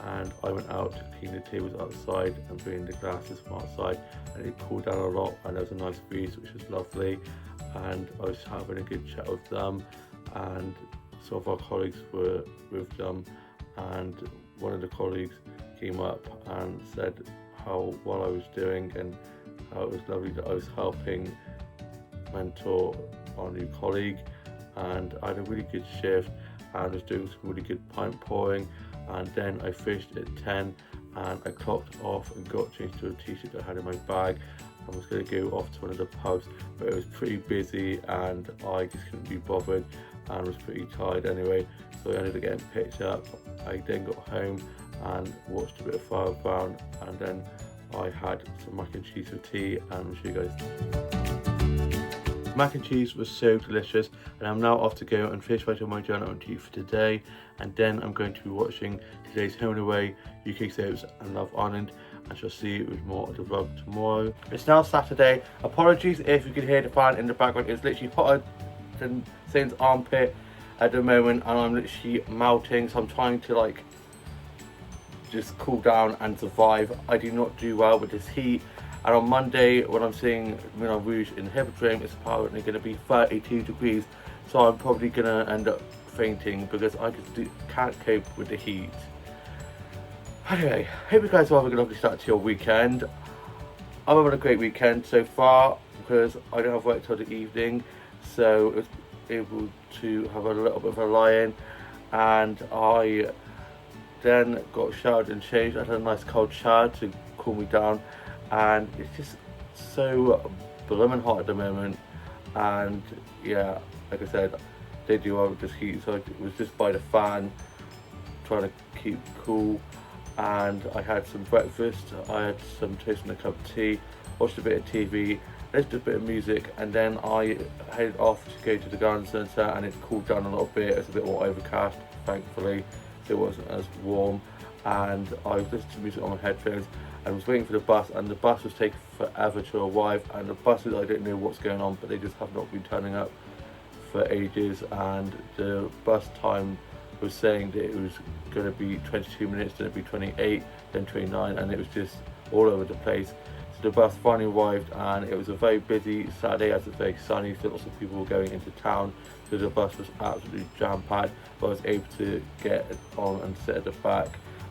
And I went out to clean the tables outside and bring the glasses from outside, and it cooled down a lot, and there was a nice breeze, which was lovely. and I was having a good chat with them, and some of our colleagues were with them, and one of the colleagues came up and said how well I was doing and how it was lovely that I was helping mentor our new colleague, and I had a really good shift and was doing some really good pint pouring, and then I finished at 10 and I clocked off and got changed to a t-shirt that I had in my bag and was going to go off to one of the pubs, but it was pretty busy and I just couldn't be bothered and was pretty tired anyway, so I ended up getting picked up. I then got home and watched a bit of Father Brown, and then I had some mac and cheese with tea, and I'll show you guys. Mac and cheese was so delicious, and I'm now off to go and finish writing my journal entry for today, and then I'm going to be watching today's Home and Away, UK Soaps and Love Island, and shall see you with more of the vlog tomorrow. It's now Saturday. Apologies if you can hear the fan in the background. It's literally hotter than Saint's armpit at the moment, and I'm literally melting, so I'm trying to just cool down and survive. I do not do well with this heat, and on Monday when I'm seeing Moulin Rouge in the Hippodrome, it's apparently going to be 32 degrees, so I'm probably going to end up fainting because I just can't cope with the heat. Anyway, hope you guys are having a lovely start to your weekend. I'm having a great weekend so far because I don't have work till the evening, so I was able to have a little bit of a lie-in, and I then got showered and changed. I had a nice cold shower to cool me down, and it's just so blooming hot at the moment, and yeah, like I said, they do well with this heat, so it was just by the fan trying to keep cool. And I had some breakfast, I had some toast and a cup of tea, watched a bit of TV, listened to a bit of music, and then I headed off to go to the garden centre, and it cooled down a little bit. It's a bit more overcast, thankfully, so it wasn't as warm, and I was listening to music on my headphones and was waiting for the bus, and the bus was taking forever to arrive, and the buses, I don't know what's going on, but they just have not been turning up for ages, and the bus time was saying that it was going to be 22 minutes, then it'd be 28, then 29, and it was just all over the place. So the bus finally arrived, and it was a very busy Saturday as it's very sunny, so lots of people were going into town, so the bus was absolutely jam-packed, but I was able to get on and sit at the back,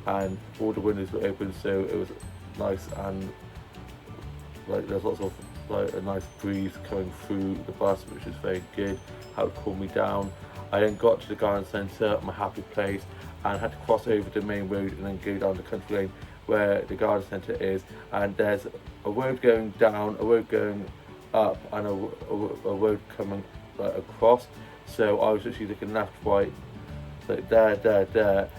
and all the windows were open, so it was nice, and there's lots of a nice breeze coming through the bus, which is very good, helped cool me down. I then got to the garden centre, my happy place, and had to cross over the main road and then go down the country lane where the garden centre is, and there's a road going down, a road going up, and a road coming across, so I was literally looking left, right, there,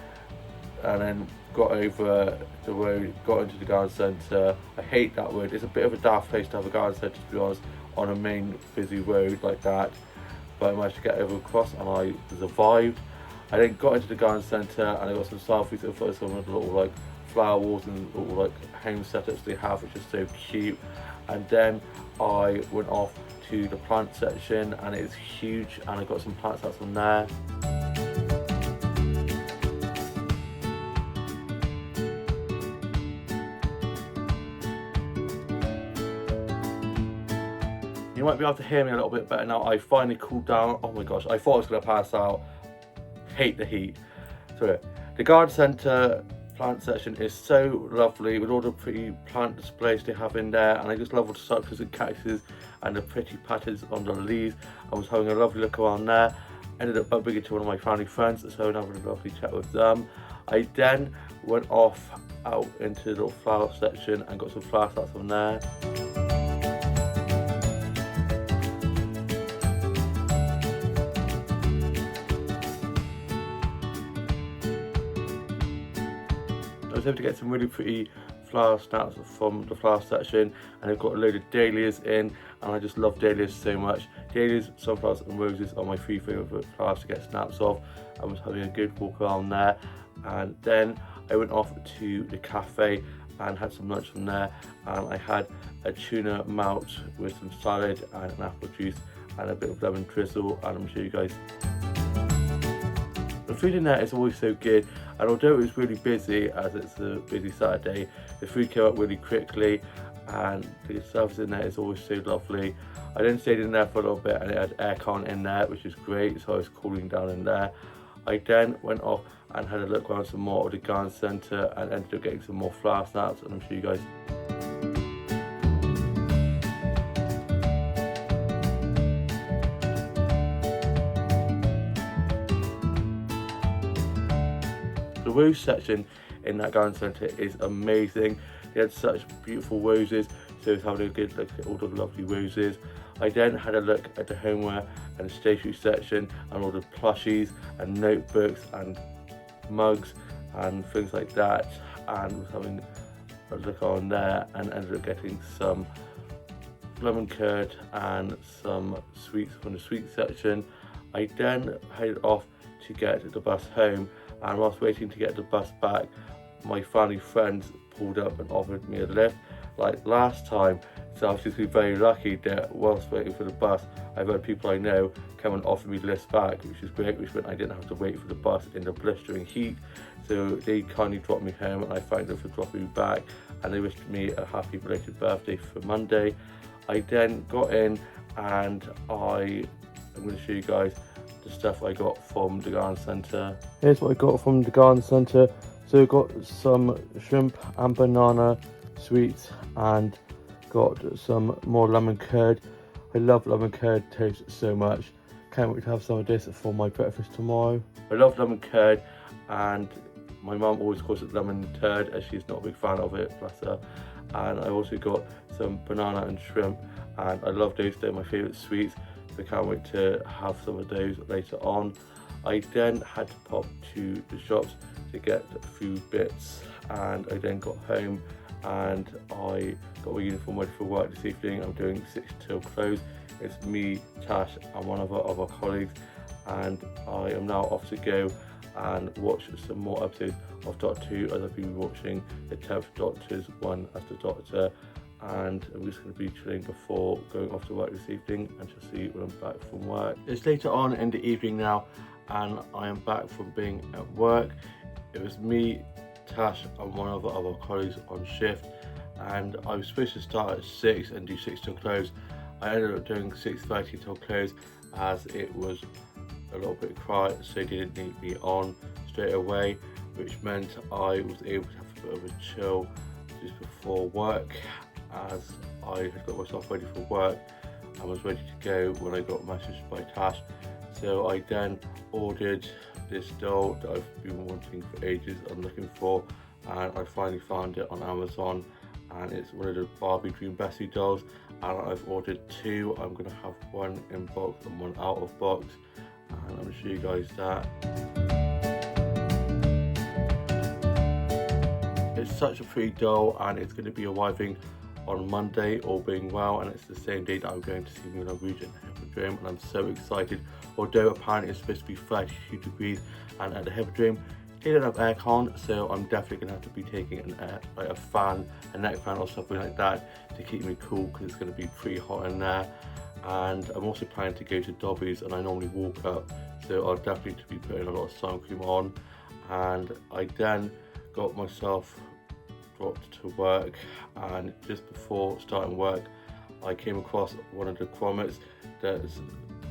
and then got over the road, got into the garden centre. I hate that road. It's a bit of a daft place to have a garden centre, to be honest, on a main busy road like that, but I managed to get over across and I survived. I then got into the garden centre and I got some selfies of some of the little flower walls and little home setups they have, which is so cute. And then I went off to the plant section, and it's huge, and I got some plants out from there. You might be able to hear me a little bit better now. I finally cooled down. Oh my gosh, I thought I was going to pass out. Hate the heat. So the garden centre plant section is so lovely with all the pretty plant displays they have in there, and I just love all the succulents and cactuses and the pretty patterns on the leaves. I was having a lovely look around there. Ended up bumping into one of my family friends, so I having a lovely chat with them. I then went off out into the little flower section and got some flowers out from there. I was able to get some really pretty flower snaps from the flower section, and I've got a load of dahlias in, and I just love dahlias so much. Dahlias, sunflowers and roses are my three favourite flowers to get snaps of. I was having a good walk around there, and then I went off to the cafe and had some lunch from there, and I had a tuna melt with some salad and an apple juice and a bit of lemon drizzle, and I'm going to show you guys. The food in there is always so good, and although it was really busy, as it's a busy Saturday, the food came up really quickly, and the service in there is always so lovely. I then stayed in there for a little bit and it had aircon in there, which is great, so I was cooling down in there. I then went off and had a look around some more of the garden centre and ended up getting some more flower snaps, and I'm sure you guys. The rose section in that garden centre is amazing. They had such beautiful roses, so I was having a good look at all the lovely roses. I then had a look at the homeware and stationery section and all the plushies and notebooks and mugs and things like that, and was having a look on there and ended up getting some lemon curd and some sweets from the sweet section. I then headed off to get the bus home, and whilst waiting to get the bus back, my family friends pulled up and offered me a lift like last time. So I was just very lucky that whilst waiting for the bus, I've had people I know come and offer me lifts back, which is great, which meant I didn't have to wait for the bus in the blistering heat. So they kindly dropped me home and I thanked them for dropping me back, and they wished me a happy belated birthday for Monday. I then got in and I'm going to show you guys the stuff I got from the garden centre. Here's what I got from the garden centre. So I got some shrimp and banana sweets and got some more lemon curd. I love lemon curd, tastes so much. Can't wait to have some of this for my breakfast tomorrow. I love lemon curd, and my mum always calls it lemon turd as she's not a big fan of it, bless her. And I also got some banana and shrimp, and I love those, they're my favourite sweets. So I can't wait to have some of those later on. I then had to pop to the shops to get a few bits, and I then got home and I got my uniform ready for work this evening. I'm doing 6 till close. It's me, Tash and one of our colleagues, and I am now off to go and watch some more episodes of Doctor Who, as I've been watching the 10th Doctor's one as the Doctor, and I'm just going to be chilling before going off to work this evening, and shall see when I'm back from work. It's later on in the evening now and I am back from being at work. It was me, Tash and one of our other colleagues on shift, and I was supposed to start at 6 and do 6 till close. I ended up doing 6:30 till close as it was a little bit quiet, so they didn't need me on straight away, which meant I was able to have a bit of a chill just before work, as I had got myself ready for work and was ready to go when I got messaged by Tash. So I then ordered this doll that I've been wanting for ages and looking for, and I finally found it on Amazon, and it's one of the Barbie Dream Bessie dolls, and I've ordered 2. I'm going to have one in box and one out of box, and I'm going to show you guys that. It's such a pretty doll, and it's going to be arriving on Monday, all being well, and it's the same day that I'm going to see Moulin Rouge at the Hippodrome, and I'm so excited. Although apparently it's supposed to be 32 degrees, and at the Hippodrome they don't have aircon, so I'm definitely going to have to be taking a fan, a neck fan or something like that to keep me cool, because it's going to be pretty hot in there. And I'm also planning to go to Dobby's, and I normally walk up, so I'll definitely be putting a lot of sun cream on. And I then got myself dropped to work, and just before starting work I came across one of the grommets that's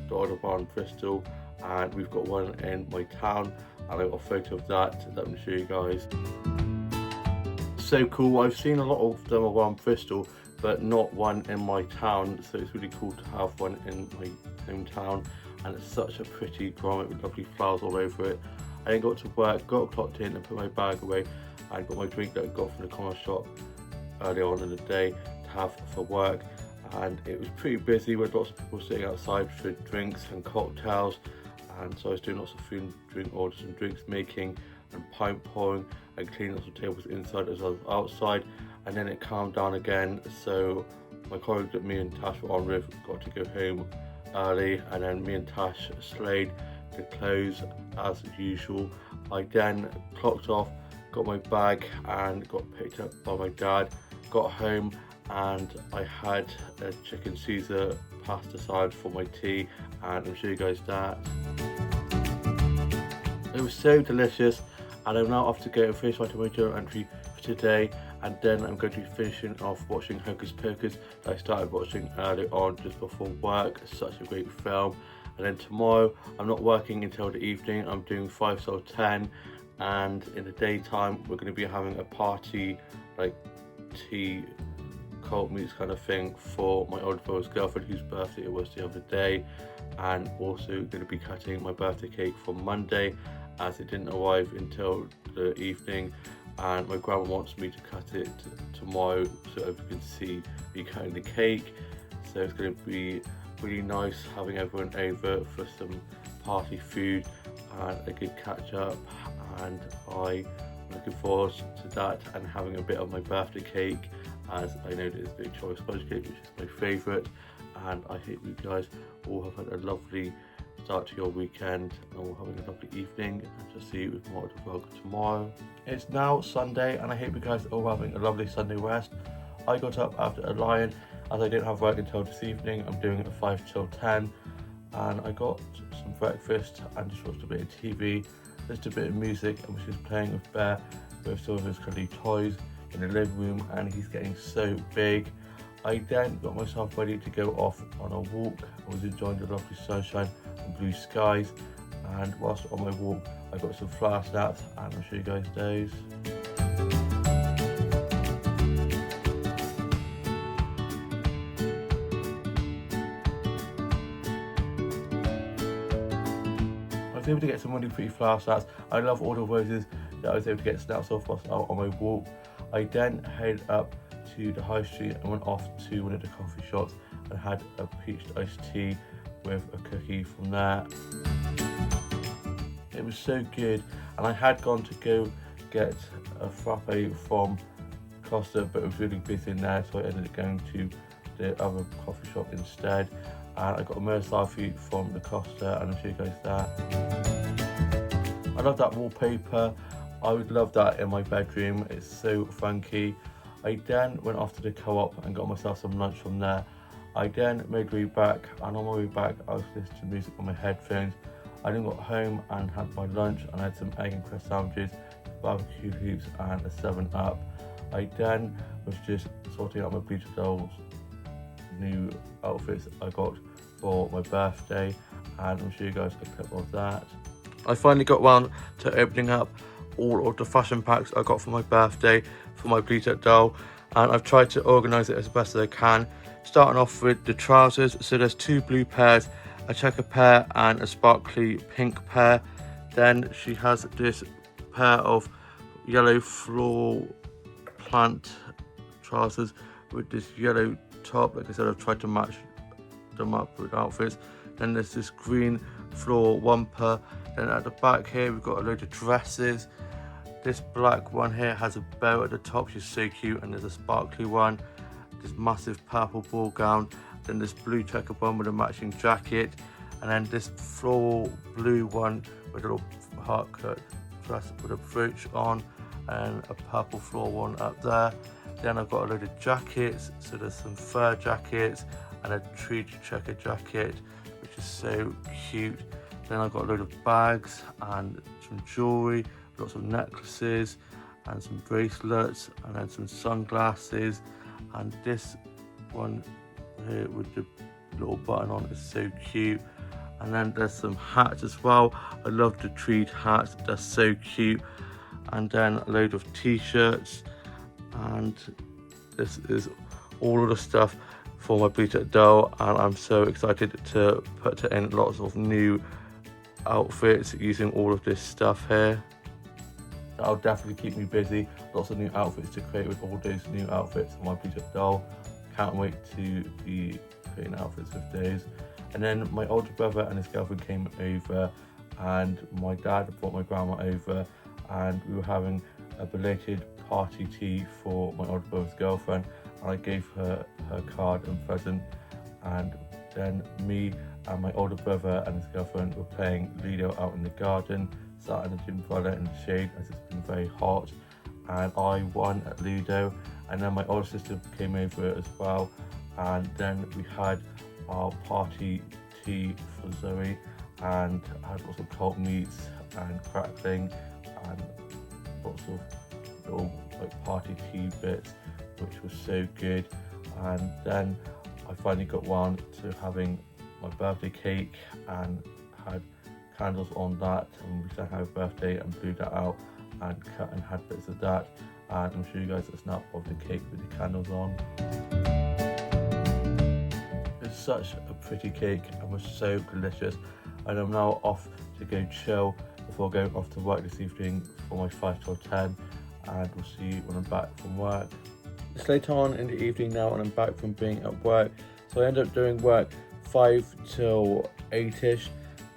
dotted around Bristol, and we've got one in my town, and I've got a photo of that I'm going to show you guys. So cool. I've seen a lot of them around Bristol but not one in my town, so it's really cool to have one in my hometown, and it's such a pretty grommet with lovely flowers all over it. I then got to work, got clocked in and put my bag away, and got my drink that I got from the corner shop earlier on in the day to have for work. And it was pretty busy with lots of people sitting outside for drinks and cocktails, and so I was doing lots of food and drink orders and drinks making and pint pouring and cleaning lots of tables inside as well as outside. And then it calmed down again, so my colleague that me and Tash were on with got to go home early, and then me and Tash slayed the clothes as usual. I then clocked off, got my bag and got picked up by my dad, got home, and I had a chicken Caesar pasta salad for my tea, and I'll show you guys that. It was so delicious, And I'm now off to go and finish my journal entry for today, and then I'm going to be finishing off watching Hocus Pocus that I started watching earlier on just before work. It's such a great film. And then tomorrow I'm not working until the evening. I'm doing 5 till 10, and in the daytime we're going to be having a party, like tea, cult meets kind of thing, for my older brother's girlfriend whose birthday it was the other day, and also going to be cutting my birthday cake for Monday, as it didn't arrive until the evening, and my grandma wants me to cut it tomorrow so you can see me cutting the cake. So it's going to be really nice having everyone over for some party food and a good catch up, and I'm looking forward to that and having a bit of my birthday cake, as I know there's the chocolate sponge cake, which is my favourite. And I hope you guys all have had a lovely start to your weekend and all having a lovely evening, and to see you with more of the vlog tomorrow. It's now Sunday, and I hope you guys are all having a lovely Sunday rest. I got up after a lion, as I didn't have work until this evening. I'm doing it at 5 till 10, and I got some breakfast and just watched a bit of TV, just a bit of music, and was just playing with Bear with some of his cuddly toys in the living room, and he's getting so big. I then got myself ready to go off on a walk. I was enjoying the lovely sunshine and blue skies, and whilst on my walk I got some flower snaps, and I'll show you guys those. I was able to get some really pretty flower snaps. I love all the roses that I was able to get snaps off whilst out on my walk. I then headed up to the high street and went off to one of the coffee shops and had a peach iced tea with a cookie from there. It was so good, and I had gone to go get a frappe from Costa, but it was really busy in there, so I ended up going to the other coffee shop instead, and I got a Murasaki from the Costa, and I'll show you guys that. I love that wallpaper. I would love that in my bedroom. It's so funky. I then went off to the Co-op and got myself some lunch from there. I then made my way back, and on my way back I was listening to music on my headphones. I then got home and had my lunch, and I had some egg and crust sandwiches, barbecue hoops and a 7-Up. I then was just sorting out my Bleacher Dolls new outfits I got for my birthday, and I'll show you guys a clip of that. I finally got round to opening up all of the fashion packs I got for my birthday for my Bleacher doll, and I've tried to organise it as best as I can, starting off with the trousers. So there's 2 blue pairs, a checker pair and a sparkly pink pair. Then she has this pair of yellow floral plant trousers with this yellow top. Like I said, I've tried to match them up with outfits. Then there's this green floral romper. Then at the back here we've got a load of dresses. This black one here has a bow at the top, she's so cute, and there's a sparkly one. This massive purple ball gown, then this blue checker one with a matching jacket, and then this floral blue one with a little heart cut dress with a brooch on, and a purple floral one up there. Then I've got a load of jackets, so there's some fur jackets and a tree checker jacket, which is so cute. Then I've got a load of bags and some jewellery, lots of necklaces and some bracelets, and then some sunglasses, and this one here with the little button on is so cute. And then there's some hats as well. I love the treed hats, they're so cute. And then a load of t-shirts, and this is all of the stuff for my Bleacher doll, and I'm so excited to put in lots of new outfits using all of this stuff here. That'll definitely keep me busy. Lots of new outfits to create with all those new outfits for my Bleacher doll. Can't wait to be creating outfits with those. And then my older brother and his girlfriend came over, and my dad brought my grandma over, and we were having a belated party tea for my older brother's girlfriend, and I gave her her card and present. And then me and my older brother and his girlfriend were playing Ludo out in the garden, sat in the umbrella in the shade as it's been very hot, and I won at Ludo. And then my older sister came over as well, and then we had our party tea for Zoe, and had lots of cold meats and crackling and lots of little like party tea bits, which was so good. And then I finally got round to having my birthday cake and had candles on that, and we sang happy birthday and blew that out and cut and had bits of that. And I'm showing you guys a snap of the cake with the candles on. It's such a pretty cake and was so delicious, and I'm now off to go chill before going off to work this evening for my 5 till 10, and we'll see you when I'm back from work. It's later on in the evening now and I'm back from being at work, so I ended up doing work 5 till 8ish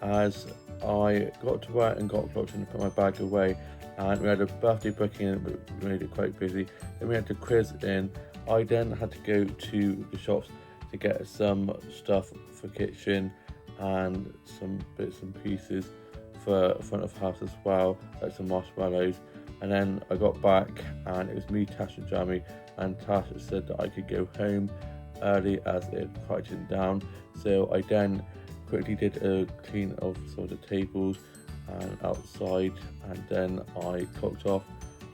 as I got to work and got clocked in and put my bag away, and we had a birthday booking and we made it quite busy. Then we had the quiz in. I then had to go to the shops to get some stuff for kitchen and some bits and pieces for front of house as well, like some marshmallows. And then I got back and it was me, Tash and Jamie, and Tash said that I could go home early as it quieted down. So I then quickly did a clean of some of the tables and outside, and then I clocked off,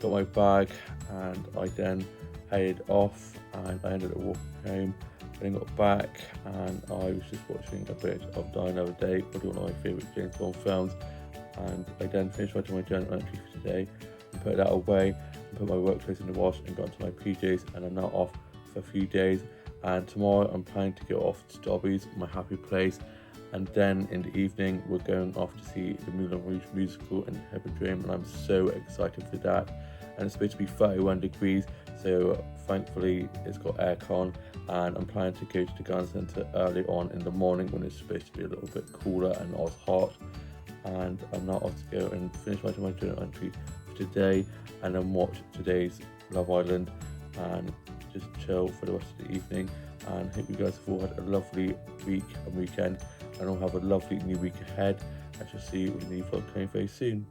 got my bag, and I then headed off, and I ended up walking home. I then got back and I was just watching a bit of Die Another Day, probably one of my favourite James Bond films, and I then finished writing my journal entry for today and put that away and put my work clothes in the wash and got into my PJs, and I'm now off for a few days. And tomorrow I'm planning to go off to Dobby's, my happy place, and then in the evening we're going off to see the Moulin Rouge musical in the Hippodrome, and I'm so excited for that. And it's supposed to be 31 degrees, so thankfully it's got aircon, and I'm planning to go to the Garden Centre early on in the morning when it's supposed to be a little bit cooler and not as hot. And I'm now off to go and finish writing my journal entry for today, and then watch today's Love Island and just chill for the rest of the evening. And hope you guys have all had a lovely week and weekend, and all have a lovely new week ahead. I shall see you with a new vlog coming very soon.